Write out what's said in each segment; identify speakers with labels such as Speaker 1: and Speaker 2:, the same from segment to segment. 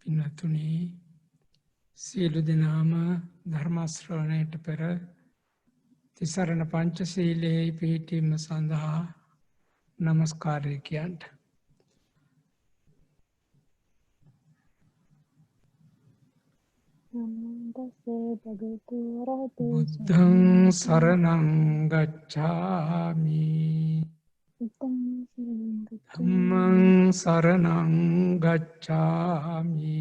Speaker 1: පින්වත්නි සියලු දෙනාම ධර්ම ශ්‍රවණයට පෙර තිසරණ පංචශීලයේ පිහිටීම සඳහා නමස්කාරය කියන්ට. බුද්ධං සරණං ගච්ඡාමි ධම්මං සරණං ගච්ඡාමි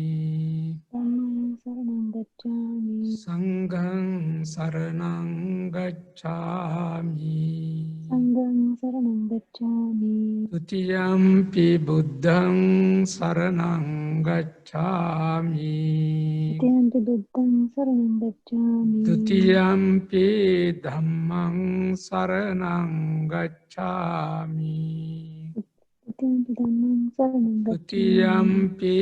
Speaker 1: සංඝං සරණං ගච්ඡාමි ဒုတိယံ පි බුද්ධං සරණං ගච්ඡාමි ဒုတိယံ පි ධම්මං සරණං ගච්ඡාමි ဒုတိယံ පි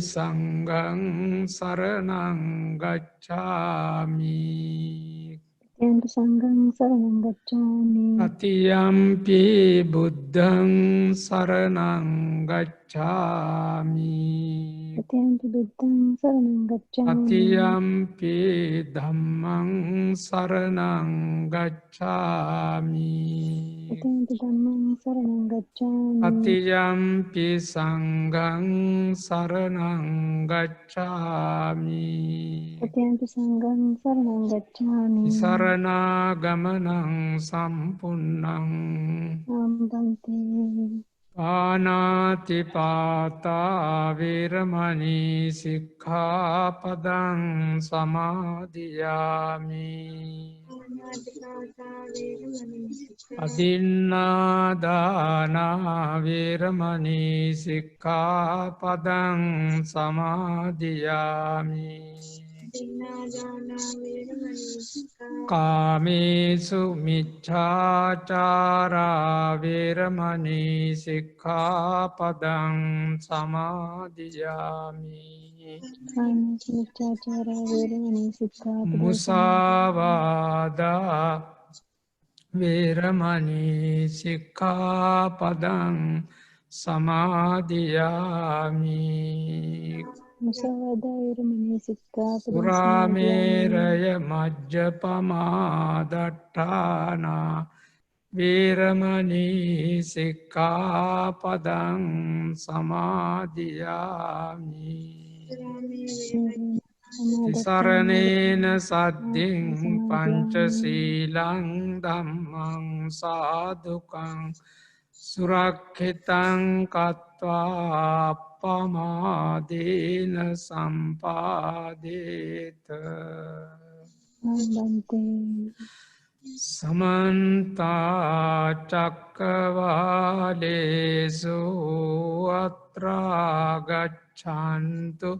Speaker 1: සංඝං සරණං ගච්ඡාමි တတိယံ පි බුද්ධං සරණං ගච්ඡාමි တတိယံ පි ධම්මං සරණං ගච්ඡාමි တတိယံ පි සංඝං සරණං ගච්ඡාමි සරණාගමනං සම්පුන්නං පානාතිපාතා වේරමණී සික්ඛාපදං සමාදියාමි අදින්නාදානා වේරමණී සික්ඛාපදං සමාදියාමි කාමේසු මිච්ඡාචාරා වේරමණී සික්ඛාපදං සමාදියාමි මුසාවාදා වේරමණී සික්ඛාපදං සමාදියාමි සුරාමේරය මජ්ජපමා දට්ඨානා වේරමණී සික්ඛාපදං සමාදියාමි තිසරණේන සද්ධින් පංචශීලං ධම්මං සාදුකං සුරක්ඛිතං කତ୍වා පමාදේන සම්පාදේත සමන්තා චක්කවාලේසු අත්‍රා ගච්ඡන්තු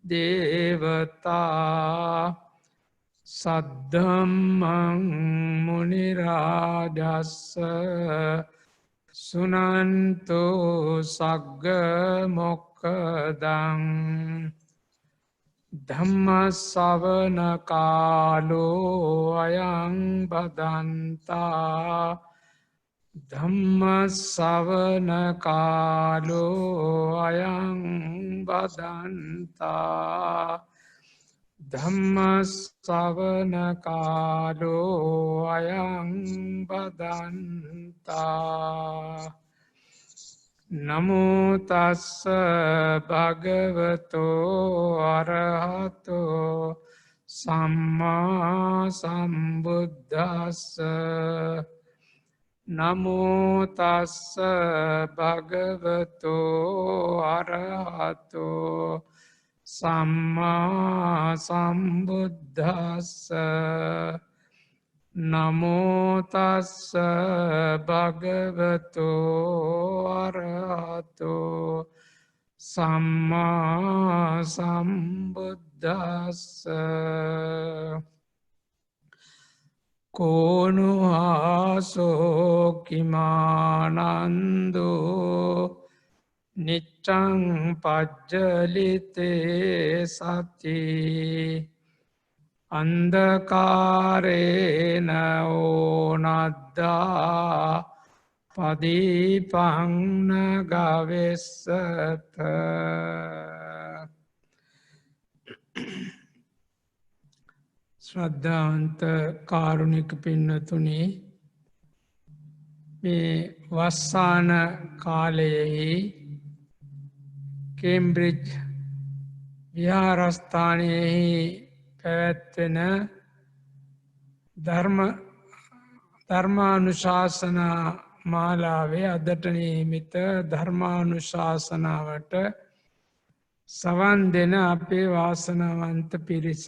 Speaker 1: දේවතා සද්ධම්මං මුනි රාජස්ස සුනන්තු සග්ග මොක්ඛදං ධම්ම ශ්‍රවණ කාලෝ අයං බදන්තා ධම්ම ශ්‍රවණ කාලෝ අයං බදන්තා ධම්ම ශ්‍රවණ කාලෝ අයං බදන්තා නමෝ තස්ස භගවතෝ අරහතෝ සම්මා සම්බුද්දස්ස නමෝ තස්ස භගවතෝ අරහතෝ සම්මා සම්බුද්දස්ස නමෝ තස්ස භගවතෝ අරහතෝ සම්මා සම්බුද්දස්ස කෝනුහාසෝ කිමානන්දෝ නිච්ඡං පජ්ජලිතේ සති අන්ධකාරේන ඕනද්දා පදීපං ගවෙස්සත ශ්‍රද්ධාවන්ත කාරුණික පින්නතුනි, මේ වස්සාන කාලයෙහි කේම්බ්‍රිජ් විහාරස්ථානයෙහි පැවැත්වෙන ධර්මානුශාසනා මාලාවේ අදට නියමිත ධර්මානුශාසනාවට සවන් දෙන අපේ වාසනාවන්ත පිරිස,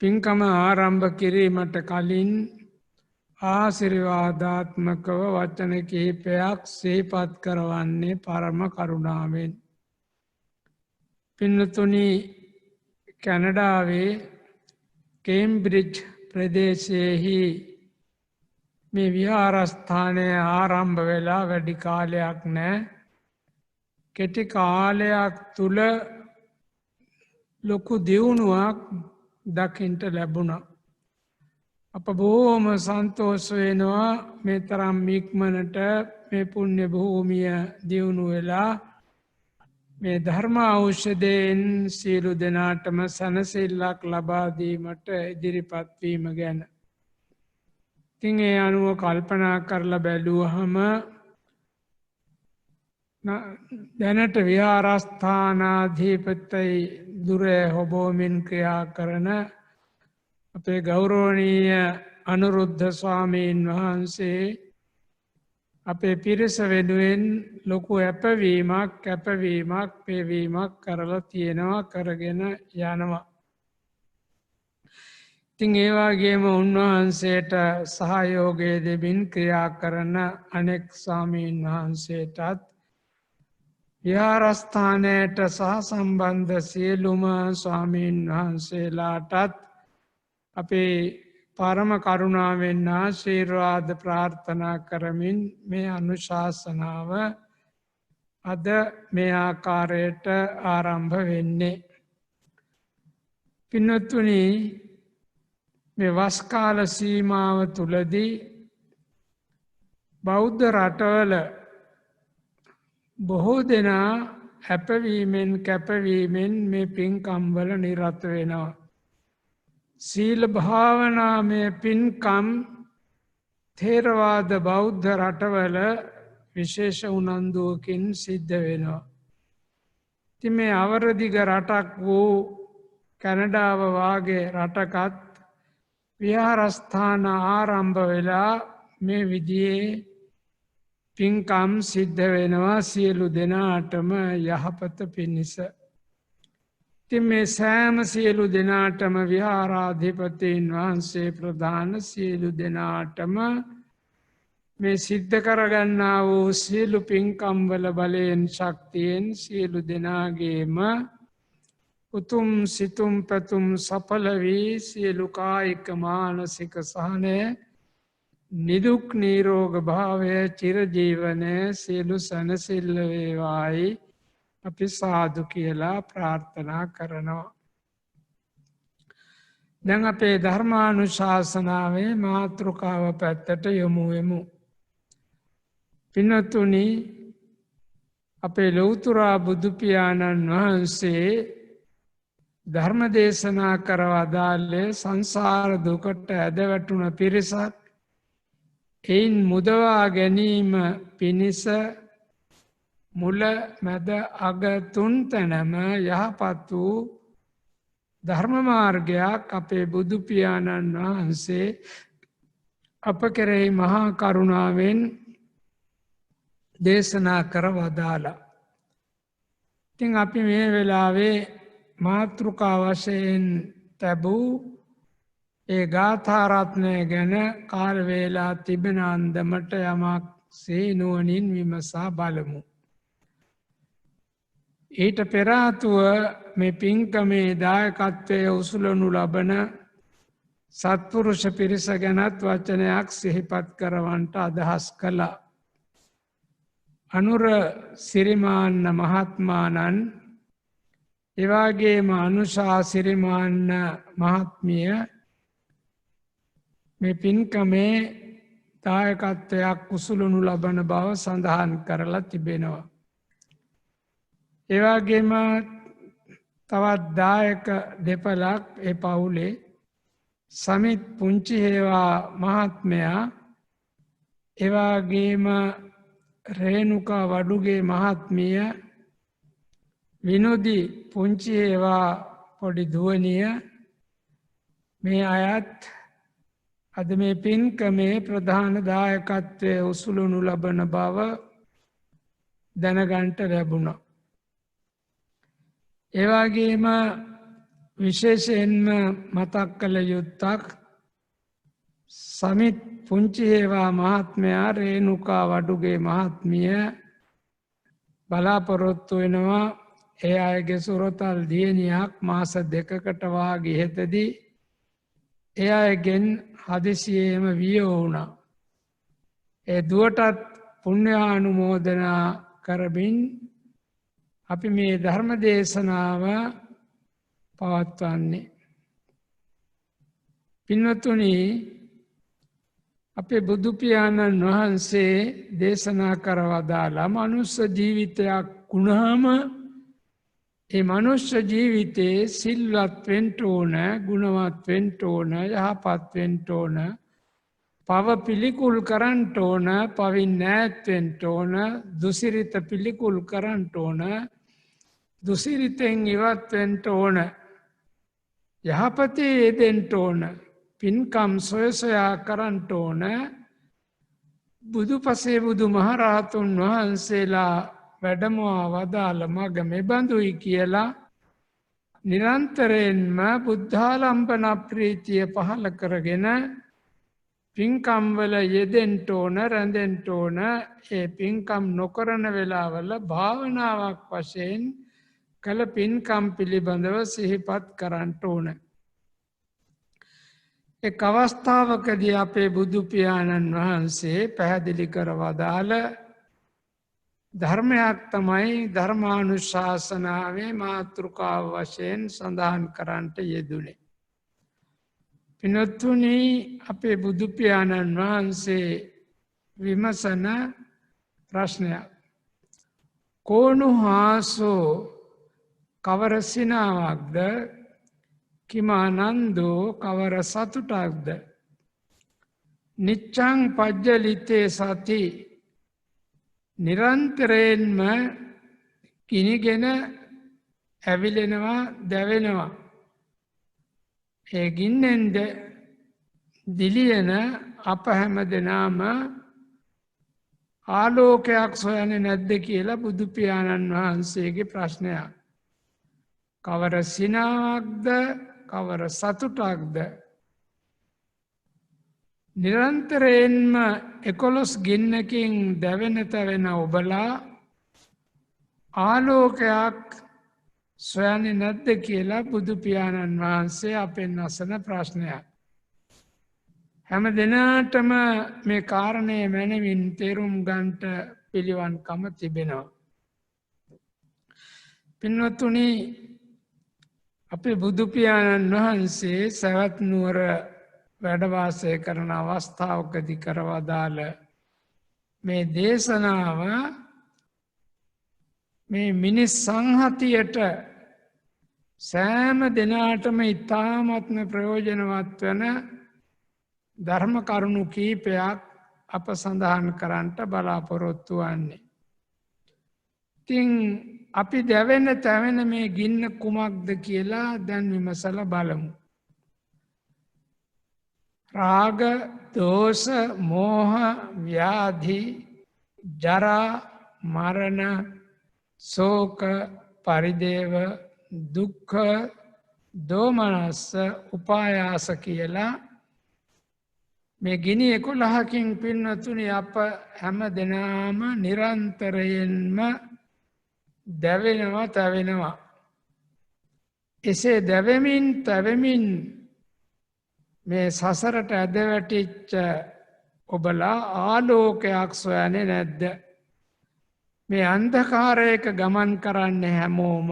Speaker 1: පින්කම ආරම්භ කිරීමට කලින් ආශිර්වාදාත්මකව වචන කිහිපයක් සිහිපත් කරවන්නේ පරම කරුණාවෙන්. පින්නතුනි, කැනඩාවේ කේම්බ්‍රිජ් ප්‍රදේශයෙහි මේ විහාරස්ථානය ආරම්භ වෙලා වැඩි කාලයක් නෑ. කෙටි කාලයක් තුළ ලොකු දියුණුවක් දකින්ට ලැබුණා. අප බොහෝම සන්තෝෂ වෙනවා මේ තරම් ඉක්මනට මේ පුණ්‍ය භූමිය දියුණු වෙලා මේ ධර්ම ඖෂධයෙන් සියලු දෙනාටම සැනසෙල්ලක් ලබා දීමට ඉදිරිපත් වීම ගැන. ඉතින් ඒ අනුව කල්පනා කරලා බැලුවහම දැනට විහාරස්ථානාධිපති දුරේ හොබෝමින් ක්‍රියා කරන අපේ ගෞරවනීය අනුරුද්ධ ස්වාමීන් වහන්සේ අපේ පිරිස වෙනුවෙන් ලොකු කැපවීමක් පෙවීමක් කරලා තියෙනවා, කරගෙන යනවා. ඉතින් ඒ වගේම උන්වහන්සේට සහයෝගය දෙමින් ක්‍රියා කරන අනෙක් ස්වාමීන් වහන්සේටත්, විහාරස්ථානයට සහසම්බන්ධ සියලුම ස්වාමීන් වහන්සේලාටත් අපේ පරම කරුණාවෙන් ආශිර්වාද ප්‍රාර්ථනා කරමින් මේ අනුශාසනාව අද මේ ආකාරයට ආරම්භ වෙන්නේ. පින්නතුනි, මේ වස් කාල සීමාව තුලදී බෞද්ධ රටවල බොහෝ දෙනා කැපවීමෙන් මේ පින්කම්වල නිරත වෙනවා. සීල භාවනාමය පින්කම් ථේරවාද බෞද්ධ රටවල විශේෂ උනන්දුවකින් සිද්ධ වෙනවා. ඉතින් මේ අවරදිග රටක් වූ කැනඩාව වාගේ රටකත් විහාරස්ථාන ආරම්භ වෙලා මේ විදිහේ පින්කම් සිද්ධ වෙනවා සියලු දෙනාටම යහපත පිණිස. ඉතින් මේ සෑම සියලු දෙනාටම විහාරාධිපතීන් වහන්සේ ප්‍රධාන සියලු දෙනාටම මේ සිද්ධ කරගන්නා වූ සියලු පින්කම්වල බලයෙන් ශක්තියෙන් සියලු දෙනාගේම උතුම් සිතුම් පැතුම් සඵල වී සියලු කායික මානසික සහනය, නිදුක් නිරෝග භාවය, චිරජීවනය සියලු සැනසෙල්ල වේවායි අපි සාදු කියලා ප්‍රාර්ථනා කරනවා. දැන් අපේ ධර්මානුශාසනාවේ මාතෘකාව පැත්තට යොමු වෙමු. පින්නතුනි, අපේ ලෞතර බුදු පියාණන් වහන්සේ ධර්ම දේශනා කර වදාළේ සංසාර දුකට ඇද වැටුණ පිරිසක් එයින් මුදවා ගැනීම පිණිස මුල මැද අග තුන් තැනම යහපත් වූ ධර්ම මාර්ගයක් අපේ බුදු පියාණන් වහන්සේ අප කෙරෙහි මහා කරුණාවෙන් දේශනා කර වදාළා. ඉතින් අපි මේ වෙලාවේ මාතෘකා වශයෙන් තැබූ ඒ ගාථා රත්නය ගැන කාල වේලා තිබෙන අන්දමට යමක් සීනුවණින් විමසා බලමු. ඊට පෙර ආතුව මේ පින්කමේ දායකත්වයේ උසුලනු ලබන සත්පුරුෂ පිරිස ගැනත් වචනයක් සිහිපත් කරවන්නට අදහස් කළා. අනුර සිරිමාන්න මහත්මාණන්, එවාගේම අනුශා සිරිමාන්න මහත්මිය මේ පින්කමේ දායකත්වයක් උසුලනු ලබන බව සඳහන් කරලා තිබෙනවා. එවාගේම තවත් දායක දෙපළක් ඒ පවුලේ සමිත් පුංචි හේවා මහත්මයා එවාගේම රේණුකා වඩුගේ මහත්මිය විනෝදි පුංචි හේවා පොඩි දුවනිය මේ අයත් අද මේ පින්කමේ ප්‍රධාන දායකත්වය උසුලනු ලබන බව දැනගන්ට ලැබුණා. එවාගේම විශේෂයෙන්ම මතක් කළ යුත්තක් සමිත් පුංචි හේවා මහත්මයා රේණුකා වඩුගේ මහත්මිය බලාපොරොත්තු වෙනවා ඒ අයගේ සුරතල් දියණියක් මාස 2කට වාගේ ඉහතදී ඒ අයගෙන් හදිසියේම වියෝ වුණා. ඒ දුවටත් පුණ්‍යානුමෝදනා කරමින් අපි මේ ධර්ම දේශනාව පවත්වන්නේ. පින්වතුනි, අපේ බුදු පියාණන් වහන්සේ දේශනා කරවදාලා මනුෂ්‍ය ජීවිතයක් වුණාම ඒ මනුෂ්‍ය ජීවිතේ සිල්වත් වෙන්න ඕන, ගුණවත් වෙන්න ඕන, යහපත් වෙන්න ඕන, පව පිළිකුල් කරන්න ඕන, පවින් ඈත් වෙන්න ඕන, දුසිරිත පිළිකුල් කරන්න ඕන, දුසිරිතෙන් ඉවත් වෙන්න ඕන, යහපතේ යෙදෙන්න ඕන, පින්කම් සොයසොයා කරන්න ඕන. බුදුපසේ බුදු මහරහතුන් වහන්සේලා වැඩමවා වදාළ මග මෙබඳුයි කියලා නිරන්තරයෙන්ම බුද්ධාලම්බන ප්‍රීතිය පහළ කරගෙන පින්කම්වල යෙදෙන්න ඕන, රැඳෙන්න ඕන. ඒ පින්කම් නොකරන වෙලාවල භාවනාවක් වශයෙන් කළ පින්කම් පිළිබඳව සිහිපත් කරන්න ඕන. එක් අවස්ථාවකදී අපේ බුදු පියාණන් වහන්සේ පැහැදිලි කර වදාළ ධර්මයක් තමයි ධර්මානුශාසනාවේ මාතෘකාව වශයෙන් සඳහන් කරන්නට යෙදුනේ. පින්වත්නි, අපේ බුදු පියාණන් වහන්සේ විමසන ප්‍රශ්නයක්. කෝණුහාසෝ කවර සිනාවක්ද, කිමානන්දෝ කවර සතුටක්ද, නිච්ඡං පජ්ජලිතේ සති නිරන්තරයෙන්ම කිනිගෙන ඇවිලෙනවා, දැවෙනවා. ඒ ගින්නෙන් දිලියන අප හැම දෙනාම ආලෝකයක් සොයන්නේ නැද්ද කියලා බුදු පියාණන් වහන්සේගේ ප්‍රශ්නයක්. කවර සිනාවක්ද, කවර සතුටක්ද, නිරන්තරයෙන්ම 11 ගින්නකින් දැවෙන තැවෙන ඔබලා ආලෝකයක් සොයන්නේ නැද්ද කියලා බුදු පියාණන් වහන්සේ අපෙන් අසන ප්‍රශ්නයක්. හැම දිනාටම මේ කාරණය මැනවින් තේරුම් ගන්නට පිළිවන්කම තිබෙනවා. පින්වත්නි, අපේ බුදු පියාණන් වහන්සේ සවැත් නුවර වැඩ වාසය කරන අවස්ථාවකදී කරවදාළ මේ දේශනාව මේ මිනිස් සංහතියට සෑම දිනාටම ඉතාමත්ම ප්‍රයෝජනවත් වන ධර්ම කරුණු කීපයක් අප සඳහන් කරන්නට බලාපොරොත්තු වන්නේ. ඉතින් අපි දැවෙන තැවෙන මේ ගින්න කුමක්ද කියලා දැන් විමසලා බලමු. රාග, දෝෂ, මෝහ, ව්‍යාධි, ජරා, මරණ, ශෝක, පරිදේව, දුක්ඛ, දෝමනස්ස, උපායාස කියලා මේ ගිනි 11කින් පින්වතුනි අප හැම දෙනාම නිරන්තරයෙන්ම දැවෙනවා, තැවෙනවා. එසේ දැවෙමින් තැවෙමින් මේ සසරට ඇද වැටිච්ච ඔබලා ආලෝකයක් සොයන්නේ නැද්ද? මේ අන්ධකාරයක ගමන් කරන්නේ හැමෝම.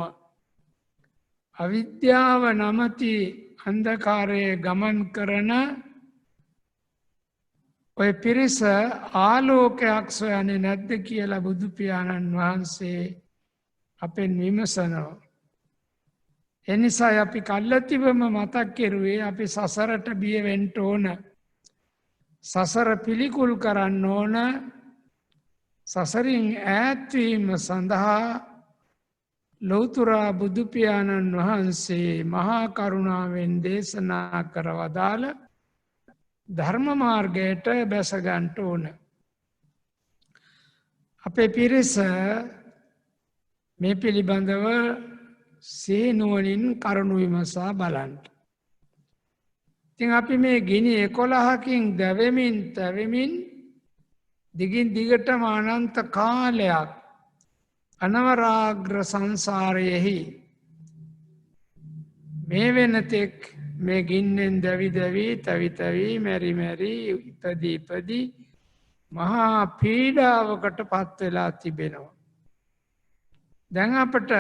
Speaker 1: අවිද්‍යාව නමැති අන්ධකාරයේ ගමන් කරන ඔය පිරිස ආලෝකයක් සොයන්නේ නැද්ද කියලා බුදු පියාණන් වහන්සේ අපෙන් විමසනවා. එනිසා අපි කල්ලතිවම මතක් කෙරුවේ අපි සසරට බිය වෙන්න ඕන. සසර පිළිකුල් කරන්න ඕන. සසරින් ඈත්වීම සඳහා ලෞතුරා බුදුපියාණන් වහන්සේ මහා කරුණාවෙන් දේශනා කර වදාළ ධර්ම මාර්ගයට බැසගන්ට ඕන. අපේ පිරිස මේ පිළිබඳව සීනුවනින් කරුණු විමසා බලන්ට. ඉතින් අපි මේ ගිනි 11කින් දැවෙමින් තැවෙමින් දිගින් දිගටම අනන්ත කාලයක් අනවරාග්‍ර සංසාරයෙහි මේ වෙනතෙක් මේ ගින්නෙන් දැවි දැවි තවි තවි මෙරි මෙරි ඉපදී ඉපදී මහා පීඩාවකට පත් වෙලා තිබෙනවා. දැන් අපට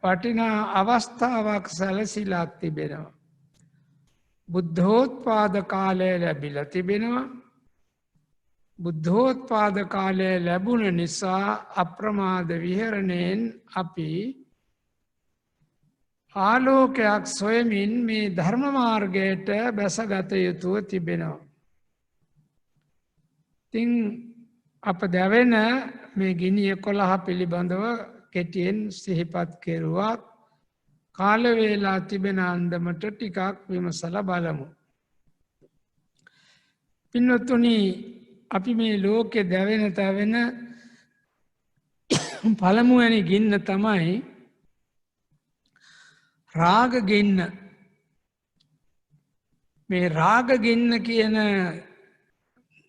Speaker 1: වටිනා අවස්ථාවක් සැලසිලා තිබෙනවා. බුද්ධෝත්පාද කාලය ලැබිලා තිබෙනවා. බුද්ධෝත්පාද කාලය ලැබුණ නිසා අප්‍රමාද විහරණයෙන් අපි ආලෝකයක් සොයමින් මේ ධර්ම මාර්ගයට බැසගත යුතුව තිබෙනවා. ඉතින් අප දැවෙන මේ ගිනි 11 පිළිබඳව කෙටියෙන් සිහිපත් කෙරුවා. කාල වේලා තිබෙන අන්දමට ටිකක් විමසලා බලමු. පින්වත්නි, අපි මේ ලෝකේ දැවෙන තැවෙන පළමුවැනි ගින්න තමයි රාග ගින්න. මේ රාග ගින්න කියන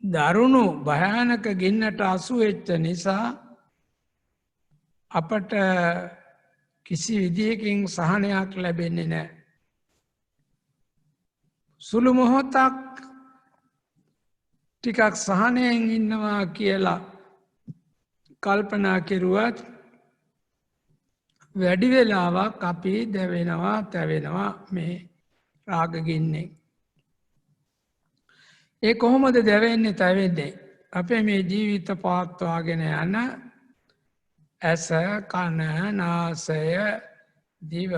Speaker 1: දරුණු භයානක ගින්නට අසු වෙච්ච නිසා අපට කිසි විදියකින් සහනයක් ලැබෙන්නේ නැහැ. සුළු මොහොතක් ටිකක් සහනයෙන් ඉන්නවා කියලා කල්පනා කෙරුවත් වැඩි වෙලාවක් අපි දැවෙනවා තැවෙනවා මේ රාග ගින්නෙන්. ඒ කොහොමද දැවෙන්නේ තැවෙන්නේ? අපේ මේ ජීවිත පවත්වාගෙන යන ඇස, කන, නාසය, දිව,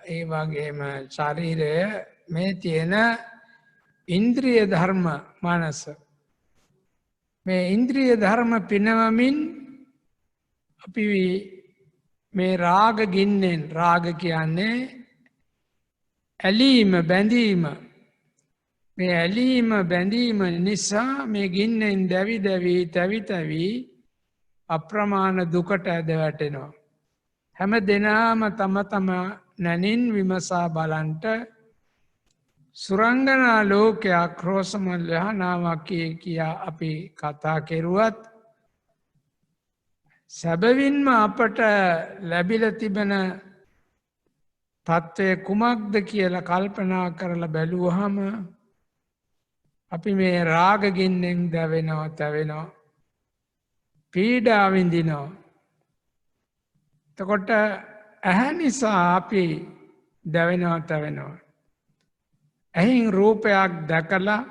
Speaker 1: ඒ වගේම ශරීරය, මේ තියෙන ඉන්ද්‍රිය ධර්ම මනස. මේ ඉන්ද්‍රිය ධර්ම පිනවමින් අපි මේ රාග ගින්නෙන්, රාග කියන්නේ ඇලීම බැඳීම, මේ ඇලීම බැඳීම නිසා මේ ගින්නෙන් දැවි දැවි තැවි තැවි අප්‍රමාණ දුකට ඇද වැටෙනවා. හැම දෙනාම තම තම නැනින් විමසා බලන්ට සුරංගනා ලෝකයක් රෝසමල් යහනාවක් කියා අපි කතා කෙරුවත් සැබවින්ම අපට ලැබිලා තිබෙන තත්ත්වය කුමක්ද කියලා කල්පනා කරලා බැලුවහම අපි මේ රාග ගින්නෙන් දැවෙනවා තැවෙනවා, පීඩා විඳිනවා. එතකොට ඇහැ නිසා අපි දැවෙනවා තැවෙනවා. ඇහින් රූපයක් දැකලා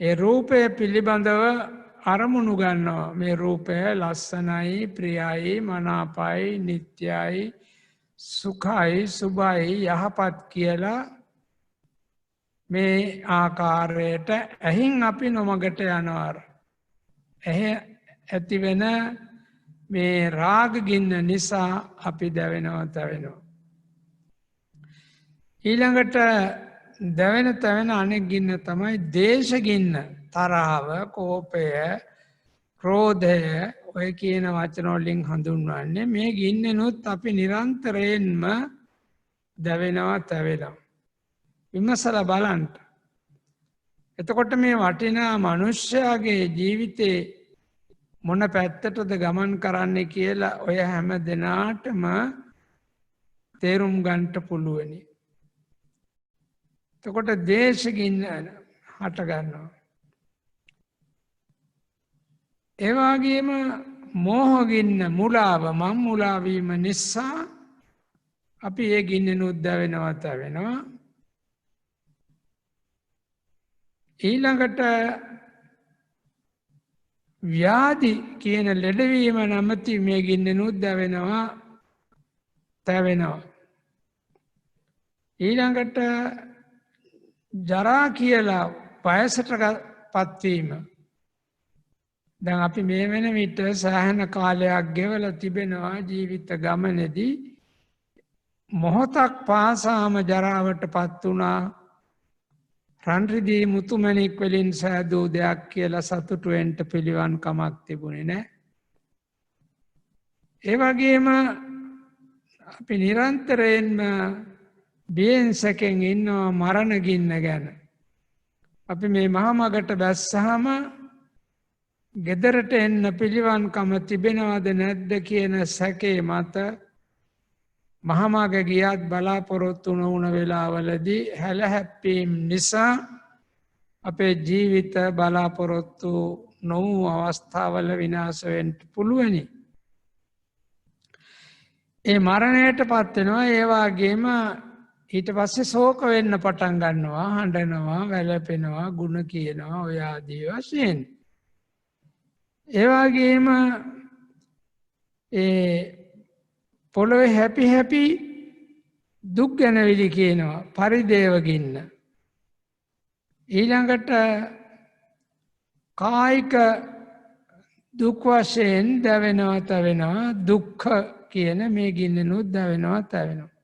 Speaker 1: ඒ රූපය පිළිබඳව අරමුණු ගන්නවා. මේ රූපය ලස්සනයි, ප්‍රියයි, මනාපයි, නිත්‍යයි, සුඛයි, සුභයි, යහපත් කියලා මේ ආකාරයට ඇහින් අපි නොමගට යනවා. ඇහැ ඇතිවෙන මේ රාග ගින්න නිසා අපි දැවෙනවා තැවෙනවා. ඊළඟට දැවෙන තැවෙන අනෙක් ගින්න තමයි දේශ ගින්න. තරහව, කෝපය, ක්‍රෝධය, ඔය කියන වචන වලින් හඳුන්වන්නේ. මේ ගින්නෙනුත් අපි නිරන්තරයෙන්ම දැවෙනවා තැවෙනවා. විමසලා බලන්න. එතකොට මේ වටිනා මනුෂ්‍යයාගේ ජීවිතේ මොන පැත්තටද ගමන් කරන්නේ කියලා ඔය හැම දෙනාටම තේරුම් ගන්නට පුළුවනි. එතකොට දේශගින්න හට ගන්නවා. ඒ වගේම මෝහගින්න, මුලාව, මම් මුලා වීම නිසා අපි ඒ ගින්නෙනුත් දැවෙනවා තැවෙනවා. ඊළඟට ව්‍යාධි කියන ලෙඩවීම නැමැති මේ ගින්නෙනුත් දැවෙනවා තැවෙනවා. ඊළඟට ජරා කියලා වයසට පත්වීම. දැන් අපි මේ වෙන විට සෑහෙන කාලයක් ගෙවලා තිබෙනවා ජීවිත ගමනේදී මොහොතක් පාසාම ජරාවට පත් වුණා. රන්රිදී මුතුමැණික් වලින් සෑදූ දෙයක් කියලා සතුටු වෙන්න පිළිවන් කමක් තිබුණේ නැහැ. ඒ වගේම අපි නිරන්තරයෙන්ම බියෙන් සැකෙන් ඉන්නවා මරණ ගින්න ගැන. අපි මේ මහමගට බැස්සහම ගෙදරට එන්න පිළිවන්කම තිබෙනවද නැද්ද කියන සැකේ මත මහමග ගියත් බලාපොරොත්තු නොවුන වෙලාවලදී හැලහැප්පීම් නිසා අපේ ජීවිත බලාපොරොත්තු නොවූ අවස්ථාවල විනාශ වෙන්න පුළුවනි. ඒ මරණයට පත් වෙනවා. ඒ වගේම ඊට පස්සේ ශෝක වෙන්න පටන් ගන්නවා, හඬනවා, වැළපෙනවා, ಗುಣ කියනවා ඔය ආදී වශයෙන්. ඒ වගේම පොළොවේ හැපි දුක් ගැනවිලි කියනවා, පරිදේව ගින්න. ඊළඟට කායික දුක් වශයෙන් දැවෙනවා, තැවෙනවා, දුක්ඛ කියන මේ ගින්නෙනුත් දැවෙනවා, තැවෙනවා.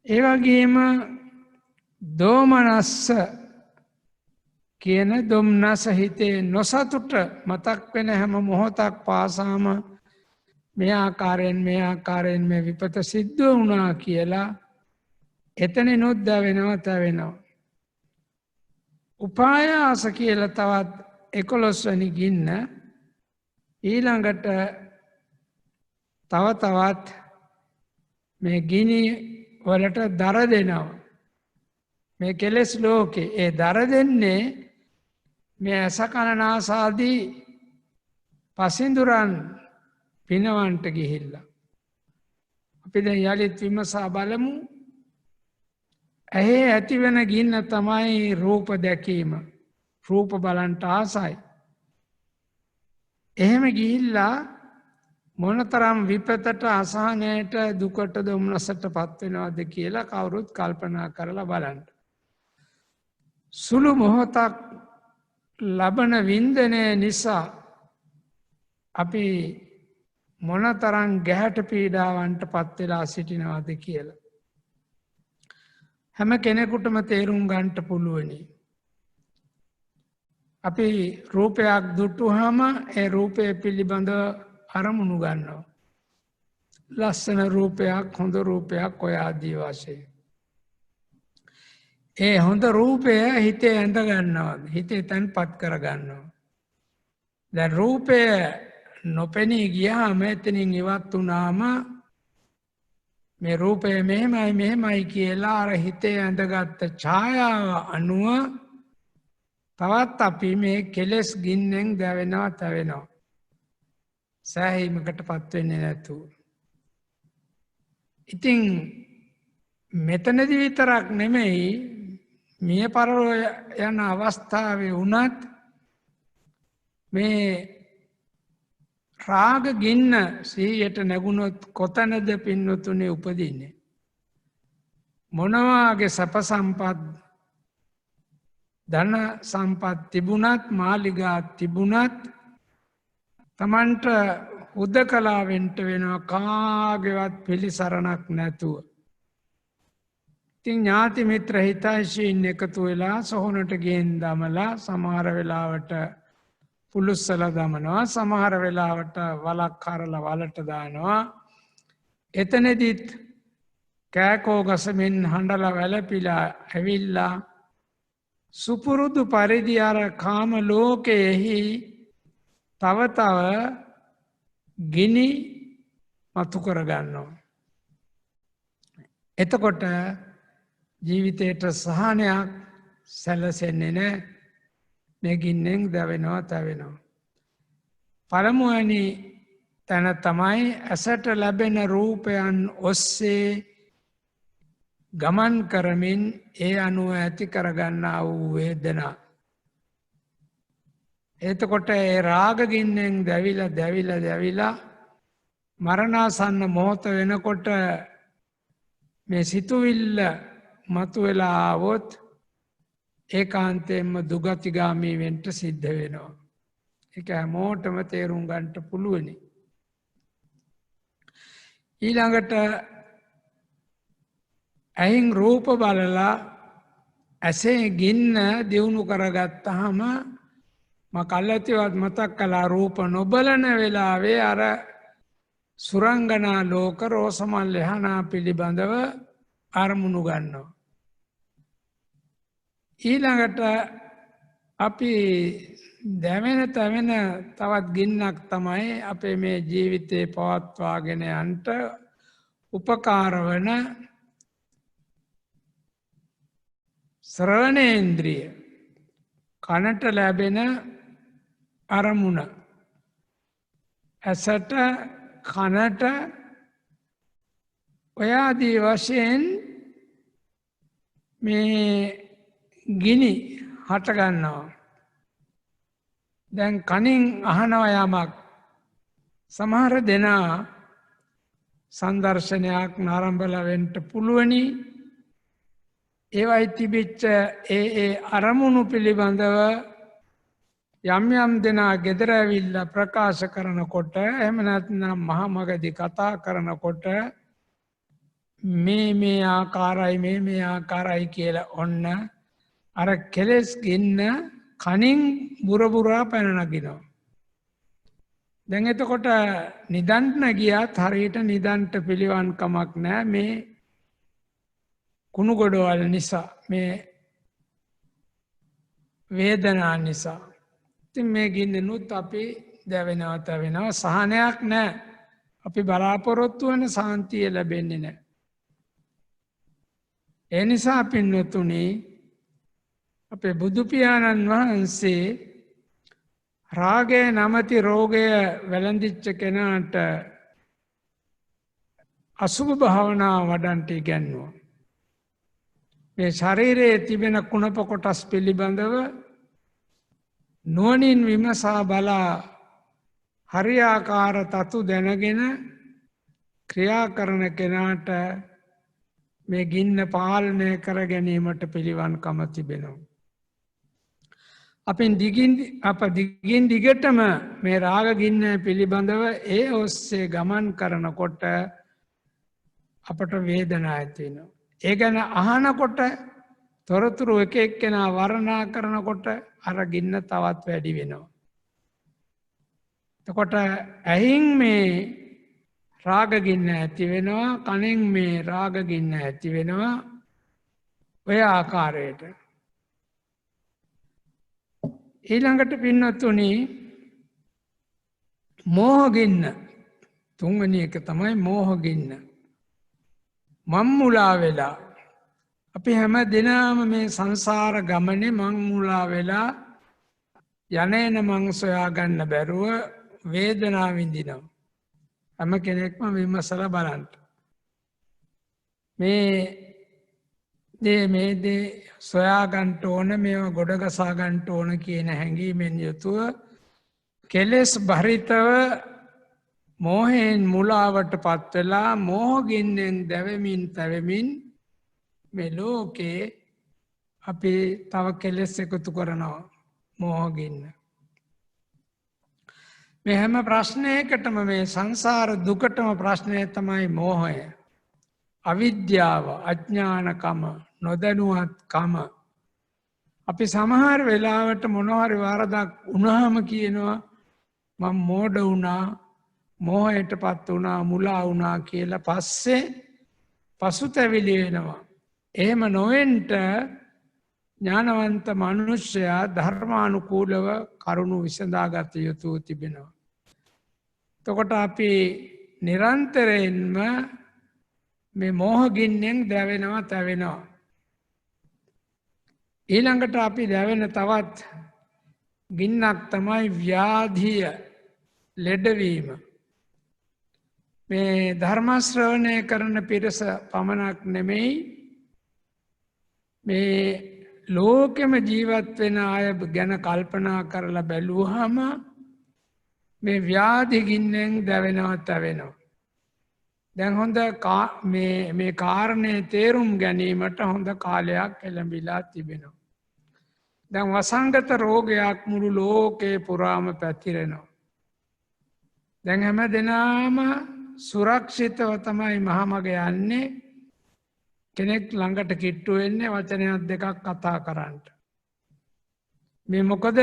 Speaker 1: ඒ වගේම දෝමනස්ස කියන දුම්නස හිතේ නොසතුට මතක් වෙන හැම මොහොතක් පාසාම මේ ආකාරයෙන් මේ විපත සිද්ධ වුණා කියලා එතනිනුත් දැවෙනවා, තැවෙනවා. උපායාස කියලා තවත් 11 වෙනි ගින්න ඊළඟට තවත් මේ ගිනි වලට දර දෙනවා. මේ කෙලෙස් ලෝකේ ඒ දර දෙන්නේ මේ අසකනාසාදී පසින්දුරන් පිනවන්ට ගිහිල්ලා. අපි දැන් යලිත් විමසා බලමු. ඇහි ඇතිවෙන ගින්න තමයි රූප දැකීම. රූප බලන්ට ආසයි. එහෙම ගිහිල්ලා මොනතරම් විපතට, අසහනයට, දුකට, දුම්නසට පත් වෙනවද කියලා කවුරුත් කල්පනා කරලා බලන්න. සුළු මොහොතක් ලබන වින්දනය නිසා අපි මොනතරම් ගැහැට පීඩාවන්ට පත් වෙලා සිටිනවද කියලා හැම කෙනෙකුටම තේරුම් ගන්නට පුළුවනි. අපි රූපයක් දුටුවාම ඒ රූපය පිළිබඳ අරමුණු ගන්නවා. ලස්සන රූපයක්, හොඳ රූපයක් ඔය ආදී වශයෙන්. ඒ හොඳ රූපය හිතේ ඇඳ ගන්නවා, හිතේ තැන්පත් කර ගන්නවා. දැන් රූපය නොපෙනී ගියාම එතනින් ඉවත් වුණාම මේ රූපය මෙහෙමයි කියලා අර හිතේ ඇඳගත්ත ඡායාව අනුව තවත් අපි මේ කෙලෙස් ගින්නෙන් දැවෙනවා, තැවෙනවා. සෑහීමකට පත් වෙන්නේ නැතුව. ඉතින් මෙතනදි විතරක් නෙමෙයි මිය පරලෝ යන අවස්ථාවේ වුණත් මේ රාග ගින්න සිහියට නැගුණොත් කොතනද පින්නතුනේ උපදින්නේ? මොනවාගේ සැප සම්පත්, ධන සම්පත් තිබුණත්, මාලිගා තිබුණත් තමන්ට උදකලා වෙන්න වෙනවා, කාගේවත් පිළිසරණක් නැතුව. ඉතින් ඥාති මිත්‍ර හිතයිශීන් එකතු වෙලා සොහොනට ගෙන් දමලා සමහර වෙලාවට පුලුස්සලා දමනවා, සමහර වෙලාවට වලක් කරලා වලට දානවා. එතනදිත් කෑකෝ ගසමින් හඬලා වැළපිලා ඇවිල්ලා සුපුරුදු පරිදි අර කාම ලෝකයේහි තව ගිනි මතු කරගන්නවා. එතකොට ජීවිතයට සහනයක් සැලසෙන්නේ නැහැ. මේ ගින්නෙන් දැවෙනවා, තැවෙනවා. පළමුවැනි තැන තමයි ඇසට ලැබෙන රූපයන් ඔස්සේ ගමන් කරමින් ඒ අනුව ඇති කරගන්නා වූ වේදනා. එතකොට ඒ රාග ගින්නෙන් දැවිලා මරණාසන්න මොහොත වෙනකොට මේ සිතුවිල්ල මතුවෙලා ආවොත් ඒකාන්තයෙන්ම දුගතිගාමී වෙන්න සිද්ධ වෙනවා. ඒක හැමෝටම තේරුම් ගන්නට පුළුවනි. ඊළඟට ඇහින් රූප බලලා ඇසේ ගින්න දියුණු කරගත්තාම කල්ැතිවත් මතක් කළා රූප නොබලන වෙලාවේ අර සුරංගනා ලෝක රෝසමල් එහනා පිළිබඳව අරමුණු ගන්නවා. ඊළඟට අපි දැවෙන තැවෙන තවත් ගින්නක් තමයි අපේ මේ ජීවිතේ පවත්වාගෙන යන්ට උපකාර වන ශ්‍රවණේන්ද්‍රිය, කනට ලැබෙන අරමුණ, ඇසට කනට ඔය ආදී වශයෙන් මේ ගිනි හටගන්නවා. දැන් කනින් අහනවා යමක්. සමහර දෙනා සංදර්ශනයක් නරඹලා වෙන්න පුළුවනි. ඒවයි තිබිච්ච ඒ අරමුණු පිළිබඳව යම් යම් දෙනා ගෙදර ඇවිල්ලා ප්‍රකාශ කරනකොට එහෙම නැත්නම් මහමගදී කතා කරනකොට මේ ආකාරයි මේ ආකාරයි කියලා ඔන්න අර කෙලෙස් ගින්න කනින් බුරබුරා පැන නගිනවා. දැන් එතකොට නිදන්ට ගියත් හරියට නිදන්ට පිළිවන් කමක් නැහැ මේ කුණු ගොඩවල් නිසා, මේ වේදනා නිසා. ඉතින් මේ ගින්නෙනුත් අපි දැවෙනවා තැවෙනවා, සහනයක් නැහැ. අපි බලාපොරොත්තු වෙන සාන්තිය ලැබෙන්නේ නැහැ. ඒ නිසා පින්වතුනි අපේ බුදු පියාණන් වහන්සේ රාගය නමැති රෝගය වැළඳිච්ච කෙනාට අසුභ භාවනා වඩන්ට ඉගැන්වුවා. මේ ශරීරයේ තිබෙන කුණප කොටස් පිළිබඳව නුවණින් විමසා බලා හරියාකාර තතු දැනගෙන ක්‍රියා කරන කෙනාට මේ ගින්න පාලනය කර ගැනීමට පිළිවන්කම තිබෙනවා. අප දිගින් දිගටම මේ රාග ගින්න පිළිබඳව ඒ ඔස්සේ ගමන් කරනකොට අපට වේදනා ඇති වෙනවා. ඒ ගැන අහනකොට තොරතුරු එක එක්කෙනා වර්ණනා කරනකොට අර ගින්න තවත් වැඩි වෙනවා. එතකොට ඇහින් මේ රාග ගින්න ඇති වෙනවා, කනෙන් මේ රාග ගින්න ඇති වෙනවා. ඔය ආකාරයට ඊළඟට පින්නතුනි මෝහ ගින්න, තුන්වෙනි එක තමයි මෝහ ගින්න. මම්මුලා වෙලා අපි හැම දිනම මේ සංසාර ගමනේ මම්මුලා වෙලා යන්නේන මං සොයා ගන්න බැරුව වේදනාව විඳිනවා. හැම කෙනෙක්ම විමසලා බලන්න. මේ දේ සොයා ගන්න ඕන, මේවා ගොඩ ගසා ගන්න ඕන කියන හැඟීමෙන් යුතුව කෙලෙස් බරිතව මෝහයෙන් මුලාවට පත් වෙලා මෝහගින්නෙන් දැවෙමින් තැවෙමින් මේ ලෝකේ අපි තව කෙලෙස් එකතු කරනවා. මෝහගින්න මේ හැම ප්‍රශ්නයකටම, මේ සංසාර දුකටම ප්‍රශ්නය තමයි මෝහය. අවිද්‍යාව, අඥානකම, නොදැනුවත්කම. අපි සමහර වෙලාවට මොනවාරි වරදක් වුණාම කියනවා මම මෝඩ වුණා, මෝහයට පත් වුණා, මුලා වුණා කියලා පස්සේ පසුතැවිලි වෙනවා. එහෙම නොවෙන්ට ඥානවන්ත මනුෂ්‍යයා ධර්මානුකූලව කරුණු විසඳාගත යුතු තිබෙනවා. එතකොට අපි නිරන්තරයෙන්ම මේ මෝහගින්නෙන් දැවෙනවා තැවෙනවා. ඊළඟට අපි දැවෙන තවත් ගින්නක් තමයි ව්‍යාධිය, ලෙඩවීම. මේ ධර්ම ශ්‍රවණය කරන පිරිස පමණක් නෙමෙයි, මේ ලෝකෙම ජීවත් වෙන අය ගැන කල්පනා කරලා බැලුවහම මේ ව්‍යාධි ගින්නෙන් දැවෙනවා තැවෙනවා. දැන් හොඳ මේ කාරණය තේරුම් ගැනීමට හොඳ කාලයක් එළඹිලා තිබෙනවා. දැන් වසංගත රෝගයක් මුළු ලෝකේ පුරාම පැතිරෙනවා. දැන් හැම දෙනාම සුරක්ෂිතව තමයි මහමග යන්නේ. කෙනෙක් ළඟට කිට්ටු වෙන්නේ වචනයක් දෙකක් කතා කරන්නට. මේ මොකද